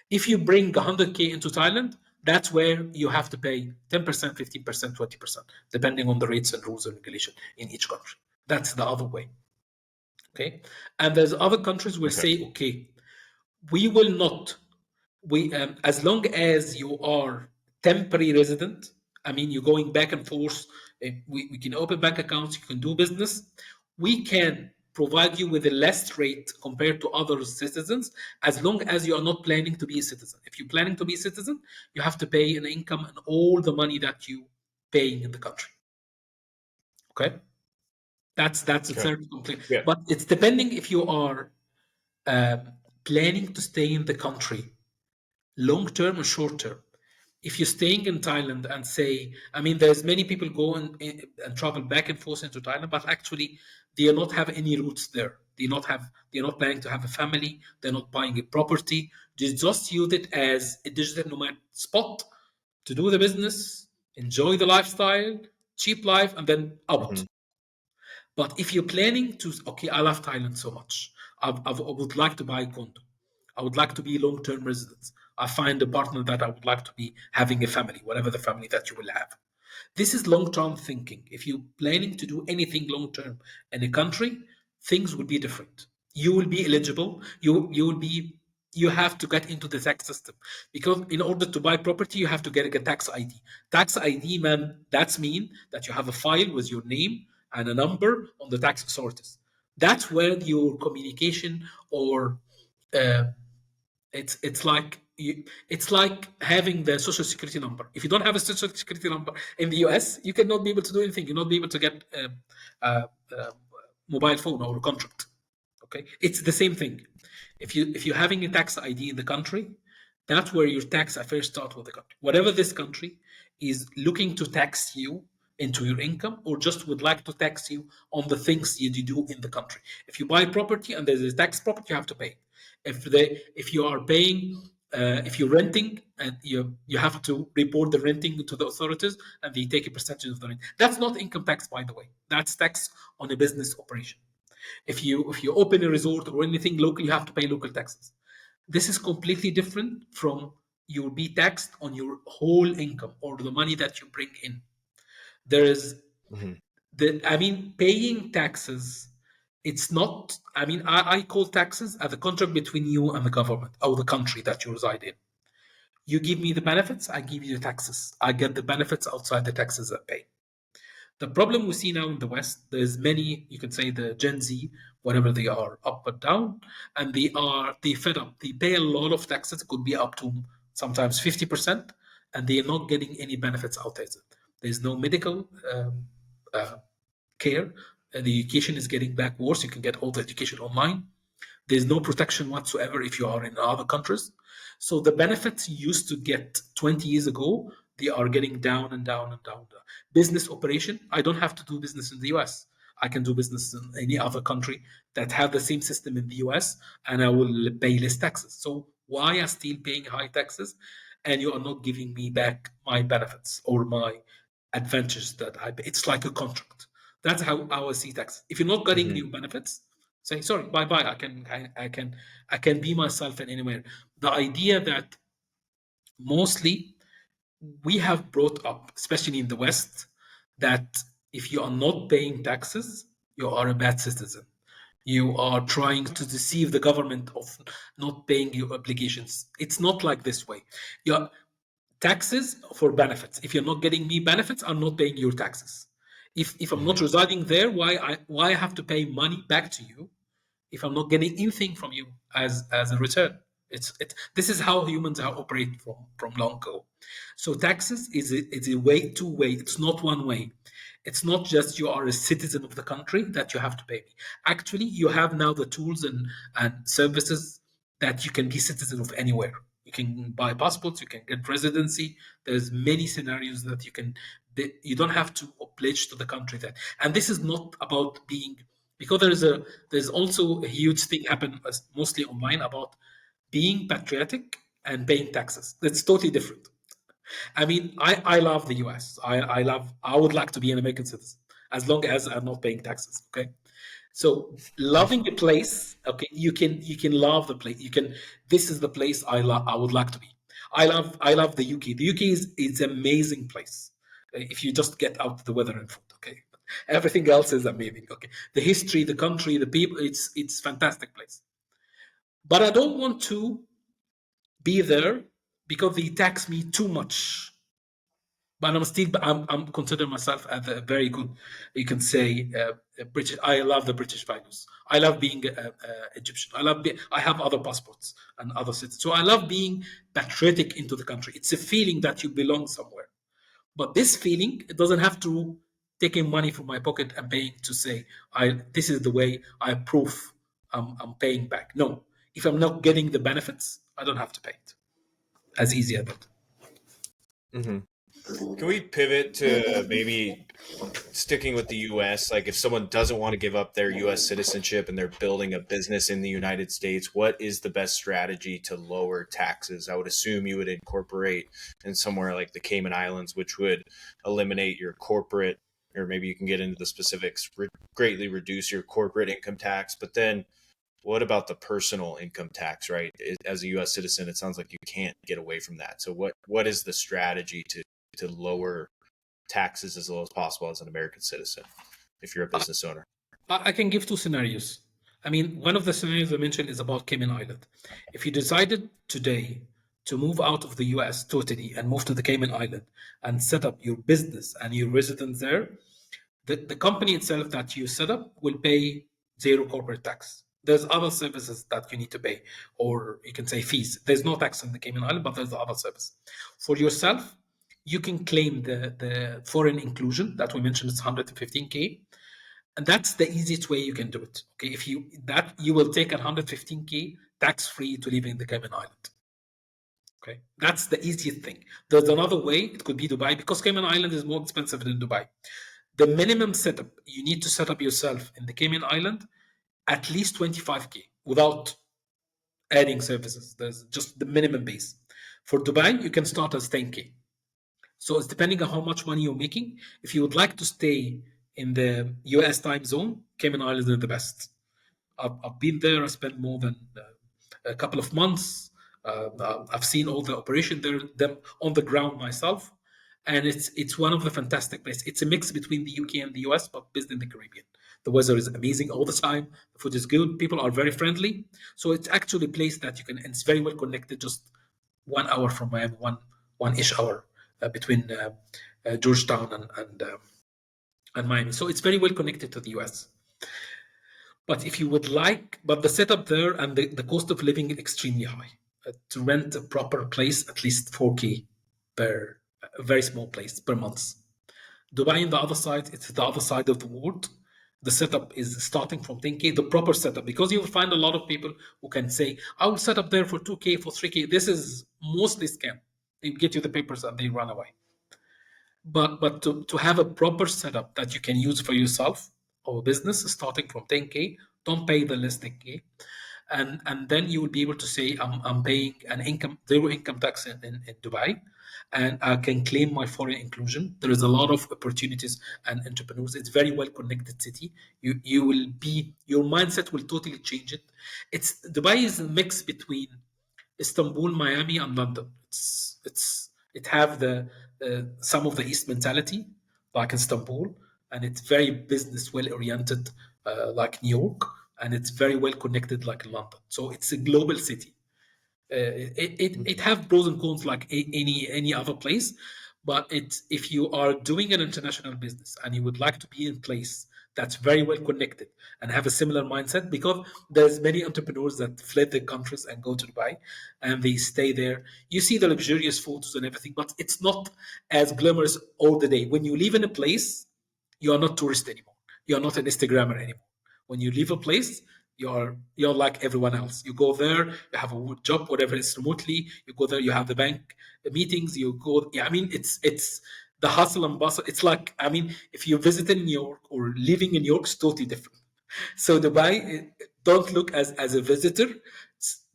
If you bring 100K into Thailand, that's where you have to pay 10%, 15%, 20%, depending on the rates and rules and regulation in each country. That's the other way. Okay. And there's other countries will Okay. say, okay, we will not, as long as you are temporary resident, I mean, you're going back and forth, we can open bank accounts, you can do business, we can provide you with a less rate compared to other citizens, as long as you are not planning to be a citizen. If you're planning to be a citizen, you have to pay an income and all the money that you paying in the country. Okay, that's the Okay. third complaint. Yeah. But it's depending if you are um, planning to stay in the country long term or short term. If you're staying in Thailand and say, I mean, there's many people go and travel back and forth into Thailand, but actually they do not have any roots there. They're not planning to have a family. They're not buying a property. They just use it as a digital nomad spot to do the business, enjoy the lifestyle, cheap life, and then out. Hmm. But if you're planning to, okay, I love Thailand so much. I would like to buy a condo. I would like to be long-term residents. I find a partner that I would like to be having a family, whatever the family that you will have. This is long-term thinking. If you're planning to do anything long-term in a country, things will be different. You will be eligible. You have to get into the tax system because in order to buy property, you have to get a tax ID. Tax ID, man, that's mean that you have a file with your name and a number on the tax authorities. That's where your communication or uh, it's like having the social security number. If you don't have a social security number in the US, you cannot be able to do anything. You'll not be able to get a mobile phone or a contract. Okay, it's the same thing. If you're having a tax ID in the country, that's where your tax affairs start with the country. Whatever this country is looking to tax you into your income, or just would like to tax you on the things you do in the country. If you buy property and there's a tax property, you have to pay. If you are paying, if you're renting and you have to report the renting to the authorities and they take a percentage of the rent. That's not income tax, by the way. That's tax on a business operation. If you open a resort or anything local, you have to pay local taxes. This is completely different from you'll be taxed on your whole income or the money that you bring in. There is Hmm. I mean, paying taxes. It's not. I mean, I call taxes as a contract between you and the government or the country that you reside in. You give me the benefits, I give you the taxes. I get the benefits outside the taxes I pay. The problem we see now in the West, there's many, you can say the Gen Z, whatever they are, up and down, and they fed up. They pay a lot of taxes. It could be up to sometimes 50%, and they are not getting any benefits out there. There's no medical uh, care. The education is getting back worse. You can get all the education online. There's no protection whatsoever if you are in other countries. So the benefits you used to get 20 years ago, they are getting down and down and down. Business operation, I don't have to do business in the US. I can do business in any other country that have the same system in the US and I will pay less taxes. So why are still paying high taxes and you are not giving me back my benefits or my advantages that I pay? It's like a contract. That's how I see tax. If you're not getting Hmm. new benefits, say sorry, bye bye. I can be myself in anywhere. The idea that mostly we have brought up, especially in the West, that if you are not paying taxes, you are a bad citizen. You are trying to deceive the government of not paying your obligations. It's not like this way. Your taxes for benefits. If you're not getting me benefits, I'm not paying your taxes. If I'm not Hmm. residing there, why I have to pay money back to you if I'm not getting anything from you as a return? This is how humans are operate from long ago. So taxes is a way two way. It's not one way. It's not just you are a citizen of the country that you have to pay me. Actually, you have now the tools and services that you can be citizen of anywhere. You can buy passports, you can get residency. There's many scenarios that you don't have to pledge to the country that. And this is not about being because there's also a huge thing happen mostly online about being patriotic and paying taxes. It's totally different. I mean, I love the US. I would like to be an American citizen as long as I'm not paying taxes. Okay. So loving a place, okay, you can love the place. You can. This is the place I would like to be. I love the UK. The UK is an amazing place. If you just get out the weather and food, okay. Everything else is amazing. Okay, the history, the country, the people. It's fantastic place. But I don't want to be there because they tax me too much. But I'm considering myself as a very good, you can say, British. I love the British values. I love being Egyptian. I have other passports and other citizens. So I love being patriotic into the country. It's a feeling that you belong somewhere. But this feeling, it doesn't have to taking money from my pocket and paying to say, this is the way I prove I'm paying back. No, if I'm not getting the benefits, I don't have to pay it. As easy as that. Hmm. Can we pivot to maybe sticking with the US? Like, if someone doesn't want to give up their US citizenship and they're building a business in the United States, what is the best strategy to lower taxes? I would assume you would incorporate in somewhere like the Cayman Islands, which would eliminate your corporate, or maybe you can get into the specifics, greatly reduce your corporate income tax. But then what about the personal income tax, right? As a US citizen, it sounds like you can't get away from that. So what is the strategy to lower taxes as low as possible as an American citizen if you're a business owner? I can give two scenarios. I mean, one of the scenarios I mentioned is about Cayman Island. If you decided today to move out of the US totally and move to the Cayman Island and set up your business and your residence there, the company itself that you set up will pay zero corporate tax. There's other services that you need to pay, or you can say fees. There's no tax in the Cayman Island, but there's the other service. For yourself, you can claim the foreign inclusion that we mentioned is 115K, and that's the easiest way you can do it. Okay, if you will take 115K tax free to live in the Cayman Island. Okay, that's the easiest thing. There's another way. It could be Dubai, because Cayman Island is more expensive than Dubai. The minimum setup you need to set up yourself in the Cayman Island, at least 25K without adding services. There's just the minimum base. For Dubai, you can start as 10K. So it's depending on how much money you're making. If you would like to stay in the US time zone, Cayman Islands are the best. I've been there. I spent more than a couple of months. I've seen all the operation there, them on the ground myself, and it's one of the fantastic places. It's a mix between the UK and the US, but based in the Caribbean. The weather is amazing all the time. The food is good. People are very friendly. So it's actually a place that you can. And it's very well connected. Just 1 hour from Miami, one-ish hour between Georgetown and Miami. So it's very well connected to the US. But if you would like, but the setup there and the cost of living is extremely high. To rent a proper place, at least 4K per a very small place per month. Dubai on the other side, it's the other side of the world. The setup is starting from 10K, the proper setup, because you will find a lot of people who can say, I will set up there for 2K, for 3K. This is mostly scam. They get you the papers and they run away. But to have a proper setup that you can use for yourself or business starting from 10K, don't pay the less 10K. And then you will be able to say, I'm paying zero income tax in Dubai, and I can claim my foreign inclusion. There is a lot of opportunities and entrepreneurs. It's very well connected city. Your mindset will totally change it. Dubai is a mix between Istanbul, Miami, and London. It have the some of the East mentality like Istanbul, and it's very business well oriented like New York, and it's very well connected like London. So it's a global city. It have pros and cons like any other place, but if you are doing an international business and you would like to be in place that's very well connected and have a similar mindset, because there's many entrepreneurs that fled their countries and go to Dubai and they stay there. You see the luxurious photos and everything, but it's not as glamorous all the day. When you live in a place, you are not tourist anymore. You are not an Instagrammer anymore. When you leave a place, you're like everyone else. You go there, you have a job, whatever it's remotely. You go there, you have the bank meetings. You go. Yeah, I mean, it's the hustle and bustle. It's like, I mean, if you visit in New York or living in New York, it's totally different. So Dubai, don't look as a visitor.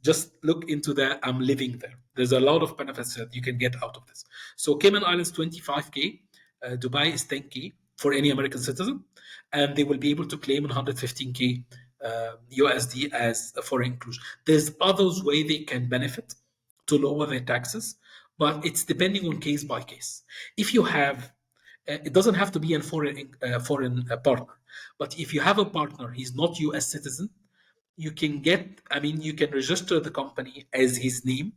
Just look into that. I'm living there. There's a lot of benefits that you can get out of this. So Cayman Islands 25K, Dubai is 10K for any American citizen, and they will be able to claim 115K USD as a foreign inclusion. There's others way they can benefit to lower their taxes, but it's depending on case by case. If you have, it doesn't have to be a foreign partner, but if you have a partner, he's not U.S. citizen, you can get, I mean, you can register the company as his name,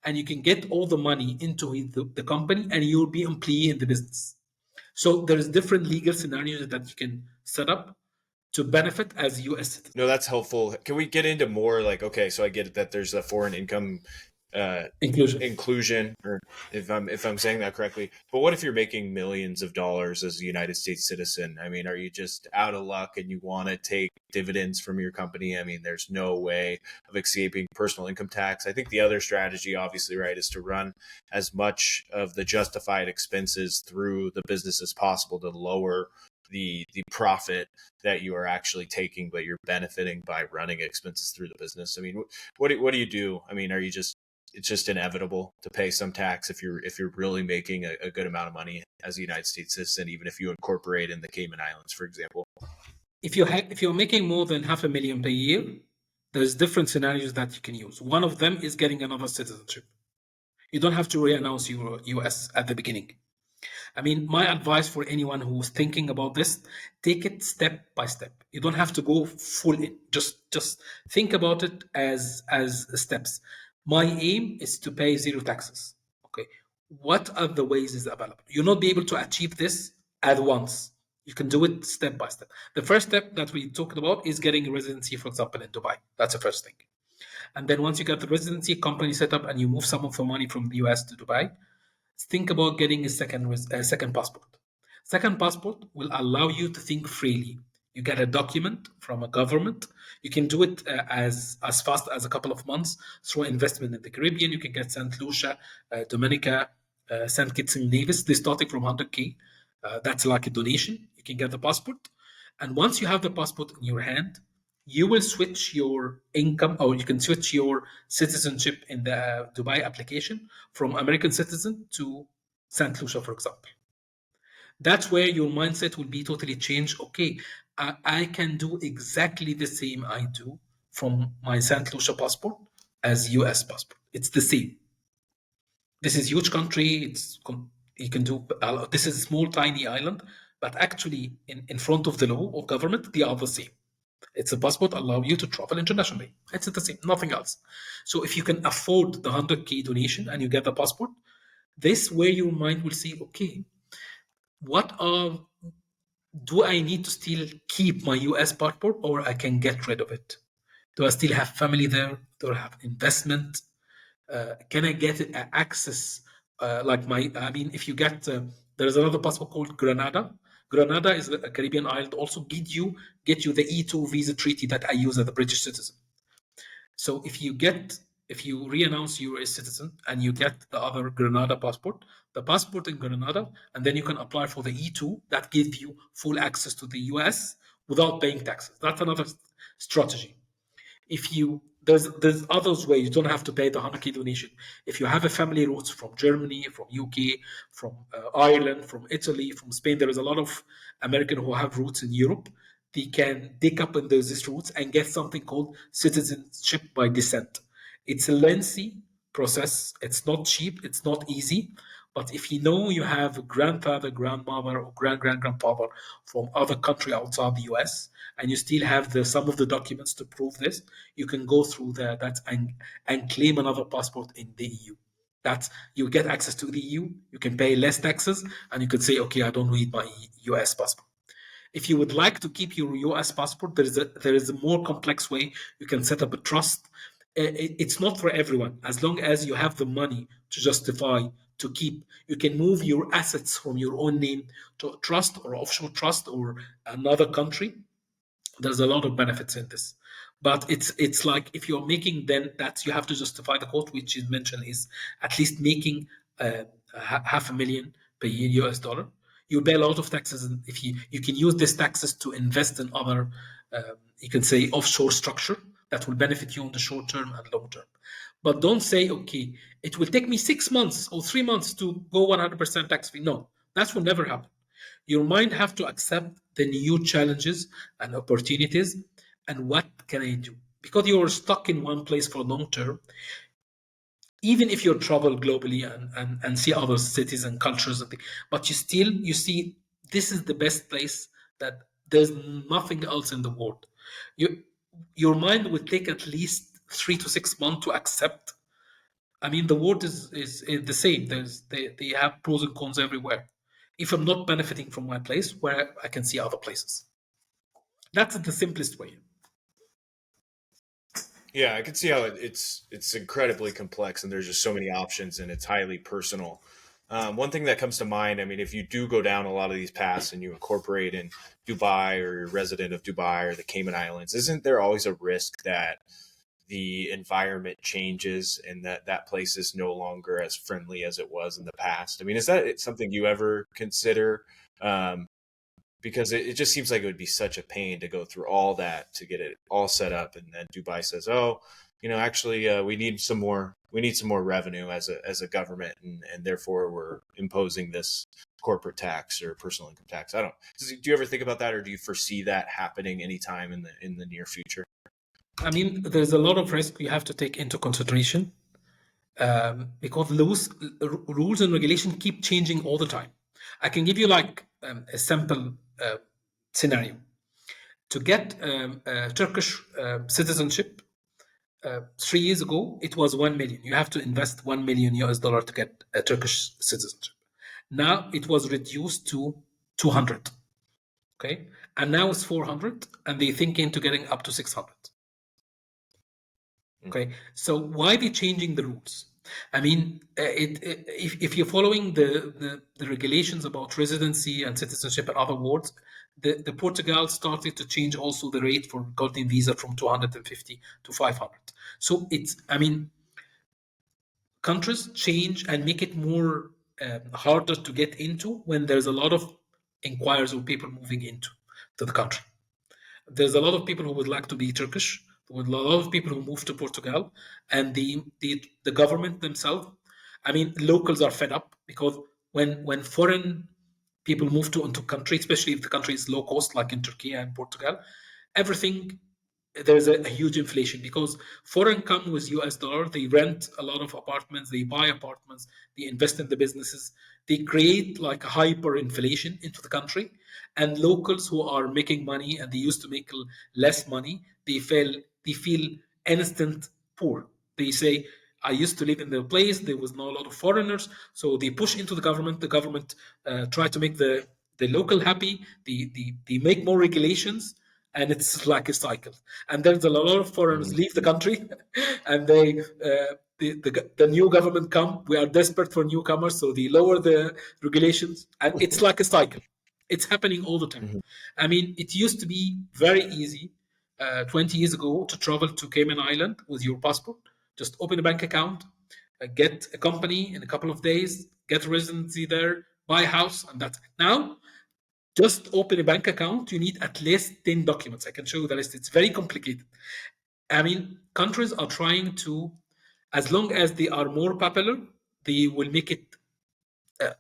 and you can get all the money into the company, and you'll be employee in the business. So there's different legal scenarios that you can set up to benefit as U.S. citizen. No, that's helpful. Can we get into more like, okay, so I get it that there's a foreign income inclusion, or if I'm saying that correctly. But what if you're making millions of dollars as a United States citizen? I mean, are you just out of luck and you want to take dividends from your company? I mean, there's no way of escaping personal income tax. I think the other strategy, obviously, right, is to run as much of the justified expenses through the business as possible to lower the profit that you are actually taking, but you're benefiting by running expenses through the business. I mean, what do you do? I mean, are you just, it's just inevitable to pay some tax if you're really making a good amount of money as a United States citizen, even if you incorporate in the Cayman Islands, for example? If you're making more than $500,000 per year, there's different scenarios that you can use. One of them is getting another citizenship. You don't have to re-announce your US at the beginning. I mean, my advice for anyone who's thinking about this, take it step by step. You don't have to go full in. Just think about it as steps. My aim is to pay zero taxes. Okay. What are the ways is available? You'll not be able to achieve this at once. You can do it step by step. The first step that we talked about is getting a residency, for example, in Dubai. That's the first thing. And then once you get the residency company set up and you move some of the money from the US to Dubai, think about getting a second passport. Second passport will allow you to think freely. You get a document from a government. You can do it as fast as a couple of months through investment in the Caribbean. You can get St. Lucia, Dominica, St. Kitts and Nevis. They're starting from 100K. That's like a donation. You can get the passport. And once you have the passport in your hand, you will switch your income, or you can switch your citizenship in the Dubai application from American citizen to St. Lucia, for example. That's where your mindset will be totally changed. Okay, I can do exactly the same I do from my St. Lucia passport as US passport. It's the same. This is huge country. You can do, this is a small, tiny island, but actually in front of the law or government, they are the same. It's a passport allow you to travel internationally. It's the same, nothing else. So if you can afford the 100K donation and you get the passport, this where your mind will say, okay, do I need to still keep my US passport, or I can get rid of it? Do I still have family there? Do I have investment? Can I get access? If you get, there's another passport called Grenada. Grenada is a Caribbean island, also get you the E2 visa treaty that I use as a British citizen. So if you re-announce you're a citizen and you get the other Grenada passport, the passport in Grenada, and then you can apply for the E2 that gives you full access to the US without paying taxes. That's another strategy. If you there's others ways. You don't have to pay the 100K donation. If you have a family roots from Germany, from UK, from Ireland, from Italy, from Spain, there is a lot of American who have roots in Europe. They can dig up in those roots and get something called citizenship by descent. It's a lengthy process. It's not cheap. It's not easy. But if you know you have a grandfather, grandmother, or grandfather from other country outside the US, and you still have some of the documents to prove this, you can go through that and claim another passport in the EU. That you get access to the EU, you can pay less taxes, and you can say, okay, I don't need my US passport. If you would like to keep your US passport, there is a more complex way. You can set up a trust. It's not for everyone. As long as you have the money to justify to keep, you can move your assets from your own name to a trust or offshore trust or another country. There's a lot of benefits in this, but it's like if you're making, then that you have to justify the cost, which is mentioned is at least making $500,000 per year US dollar. You pay a lot of taxes, and if you can use these taxes to invest in other, you can say offshore structure that will benefit you in the short term and long term. But don't say, okay, it will take me 6 months or 3 months to go 100% tax free. No, that will never happen. Your mind have to accept the new challenges and opportunities, and what can I do? Because you're stuck in one place for long term, even if you travel globally and see other cities and cultures and things, but you see this is the best place, that there's nothing else in the world. You, your mind would take at least 3 to 6 months to accept. I mean, the world is the same. They have pros and cons everywhere. If I'm not benefiting from my place, where I can see other places. That's the simplest way. Yeah, I can see how it's incredibly complex, and there's just so many options, and it's highly personal. One thing that comes to mind, I mean, if you do go down a lot of these paths and you incorporate in Dubai, or you're a resident of Dubai or the Cayman Islands, isn't there always a risk that the environment changes and that place is no longer as friendly as it was in the past? I mean, is that something you ever consider? Um, because it just seems like it would be such a pain to go through all that to get it all set up, and then Dubai says, "Oh, actually, we need some more revenue as a government, and therefore we're imposing this corporate tax or personal income tax." I don't. Do you ever think about that, or do you foresee that happening anytime in the near future? I mean, there's a lot of risk you have to take into consideration, because rules and regulation keep changing all the time. I can give you like a simple scenario. To get Turkish citizenship, 3 years ago, it was 1 million. You have to invest 1 million US dollar to get a Turkish citizenship. Now it was reduced to 200. Okay. And now it's 400, and they're thinking to getting up to 600. Okay. So why are they changing the rules? I mean, if you're following the regulations about residency and citizenship and other words, the Portugal started to change also the rate for golden visa from 250 to 500. So I mean, countries change and make it more harder to get into when there's a lot of inquiries or people moving into to the country. There's a lot of people who would like to be Turkish, with a lot of people who move to Portugal, and the government themselves. I mean, locals are fed up, because when foreign people move to into country, especially if the country is low cost, like in Turkey and Portugal, everything, there's a huge inflation, because foreign come with US dollar, they rent a lot of apartments, they buy apartments, they invest in the businesses, they create like a hyperinflation into the country, and locals who are making money and they used to make less money, they feel instant poor. They say, I used to live in the place, there was not a lot of foreigners, so they push into the government. The government try to make the local happy. They make more regulations, and it's like a cycle. And there's a lot of foreigners Mhm. leave the country, and the new government come. We are desperate for newcomers, so they lower the regulations, and it's like a cycle. It's happening all the time. Mhm. I mean, it used to be very easy 20 years ago to travel to Cayman Island with your passport. Just open a bank account, get a company in a couple of days, get residency there, buy a house, and that's it. Now, just open a bank account, you need at least 10 documents. I can show you the list. It's very complicated. I mean, countries are trying to, as long as they are more popular, they will make it uh,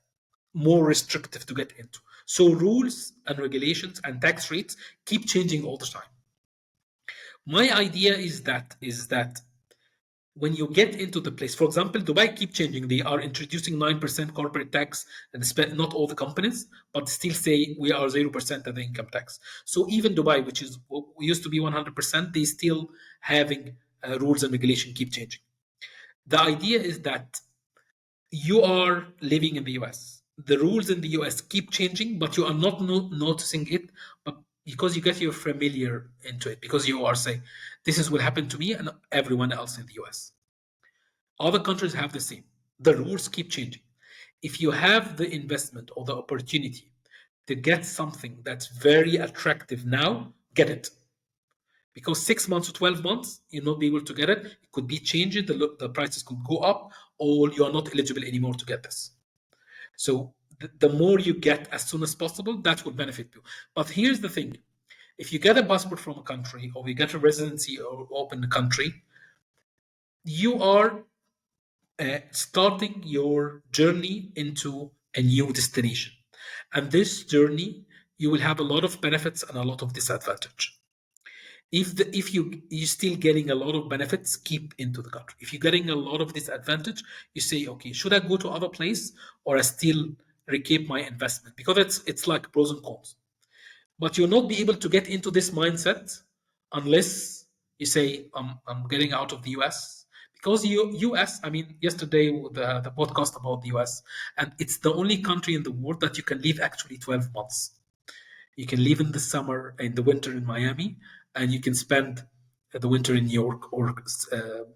more restrictive to get into. So rules and regulations and tax rates keep changing all the time. My idea is that when you get into the place, for example, Dubai keep changing. They are introducing 9% corporate tax, and not all the companies, but still say we are 0% of the income tax. So even Dubai, which is we used to be 100%, they still having rules and regulation keep changing. The idea is that you are living in the US. The rules in the US keep changing, but you are not noticing it, but because you get your familiar into it, because you are saying, this is what happened to me and everyone else in the US. Other countries have the same. The rules keep changing. If you have the investment or the opportunity to get something that's very attractive now, get it. Because 6 months or 12 months, you'll not be able to get it. It could be changing, the prices could go up, or you are not eligible anymore to get this. So the more you get as soon as possible, that will benefit you. But here's the thing. If you get a passport from a country or you get a residency or open a country, you are starting your journey into a new destination. And this journey, you will have a lot of benefits and a lot of disadvantage. If you're still getting a lot of benefits, keep into the country. If you're getting a lot of disadvantage, you say, okay, should I go to other place or I still recoup my investment? Because it's like pros and cons. But you'll not be able to get into this mindset unless you say, I'm getting out of the US. Because US, I mean, yesterday the podcast about the US, and it's the only country in the world that you can live actually 12 months. You can live in the summer, in the winter in Miami, and you can spend the winter in New York or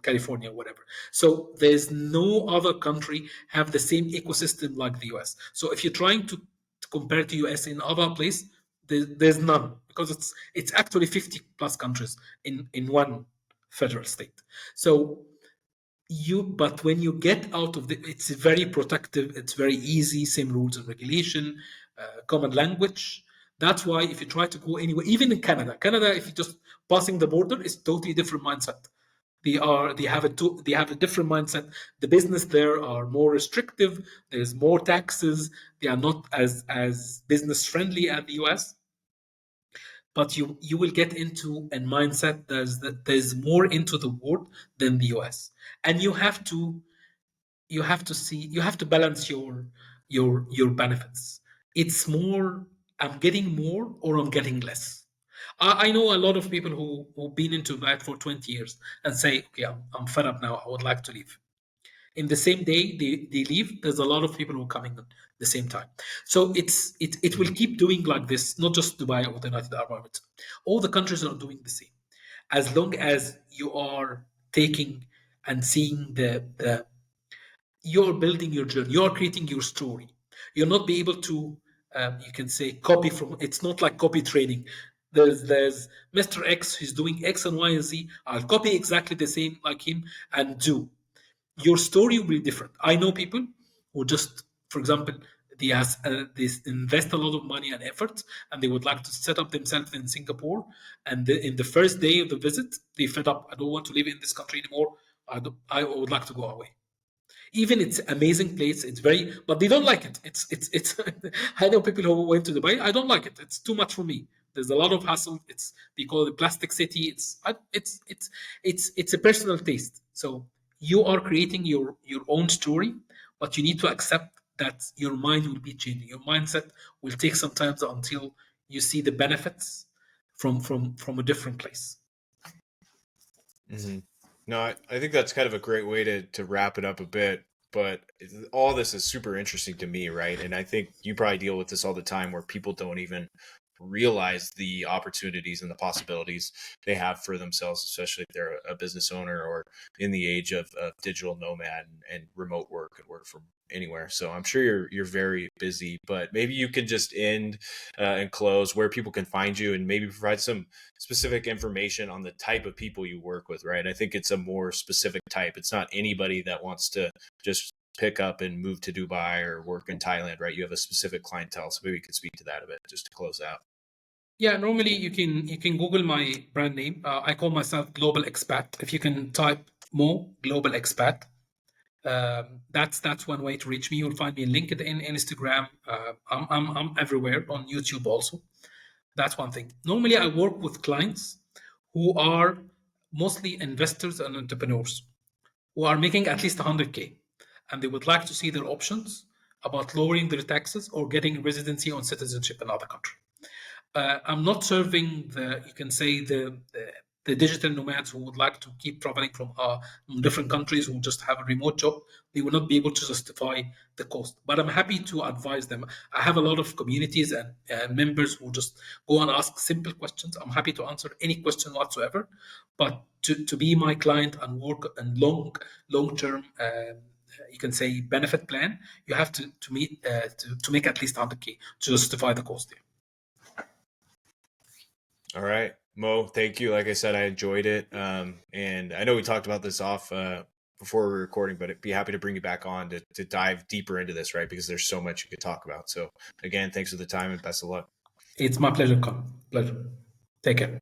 California, whatever. So there's no other country have the same ecosystem like the US. So if you're trying to compare to US in other place, there's none, because it's actually 50 plus countries in one federal state. So but when you get out of it's very protective, it's very easy, same rules and regulation, common language. That's why if you try to go anywhere, even in Canada, if you're just passing the border, it's totally different mindset. They have a different mindset. The business there are more restrictive. There's more taxes. They are not as business friendly as the US. But you will get into a mindset there's more into the world than the US, and you have to balance your benefits. It's more, I'm getting more or I'm getting less. I know a lot of people who've been into that for 20 years and say, okay, I'm fed up now, I would like to leave. In the same day they leave, there's a lot of people who are coming at the same time. So it will keep doing like this, not just Dubai or the United Arab Emirates. All the countries are doing the same. As long as you are taking and seeing the you're building your journey, you're creating your story. You'll not be able to, you can say, copy from. It's not like copy training. There's Mr. X who's doing X and Y and Z. I'll copy exactly the same like him and do. Your story will be different. I know people who just, for example, they invest a lot of money and effort, and they would like to set up themselves in Singapore. And in the first day of the visit, they fed up. I don't want to live in this country anymore. I would like to go away. Even it's amazing place, it's very, but they don't like it. It's I know people who went to Dubai. I don't like it. It's too much for me. There's a lot of hassle. It's, they call it plastic city. It's a personal taste. So you are creating your own story, but you need to accept that your mind will be changing. Your mindset will take some time until you see the benefits from a different place. Mm-hmm. No, I think that's kind of a great way to wrap it up a bit. But all this is super interesting to me, right? And I think you probably deal with this all the time where people don't even realize the opportunities and the possibilities they have for themselves, especially if they're a business owner or in the age of digital nomad and remote work and work from anywhere. So I'm sure you're very busy, but maybe you could just end and close where people can find you and maybe provide some specific information on the type of people you work with, right? I think it's a more specific type. It's not anybody that wants to just pick up and move to Dubai or work in Thailand, right? You have a specific clientele. So maybe we could speak to that a bit just to close out. Yeah, normally you can Google my brand name. I call myself Global Expat. If you can type Mo Global Expat, that's one way to reach me. You'll find me in LinkedIn, Instagram. I'm everywhere on YouTube also. That's one thing. Normally, I work with clients who are mostly investors and entrepreneurs who are making at least 100K, and they would like to see their options about lowering their taxes or getting residency on citizenship in other country. I'm not serving you can say the digital nomads who would like to keep traveling from different countries who just have a remote job. They will not be able to justify the cost. But I'm happy to advise them. I have a lot of communities and members who just go and ask simple questions. I'm happy to answer any question whatsoever. But to be my client and work and long term. You can say benefit plan. You have to meet to make at least 100K to justify the cost. All right, Mo, thank you. Like I said, I enjoyed it. And I know we talked about this off before we were recording, but I'd be happy to bring you back on to dive deeper into this, right? Because there's so much you could talk about. So again, thanks for the time and best of luck. It's my pleasure, Con. Pleasure. Take care.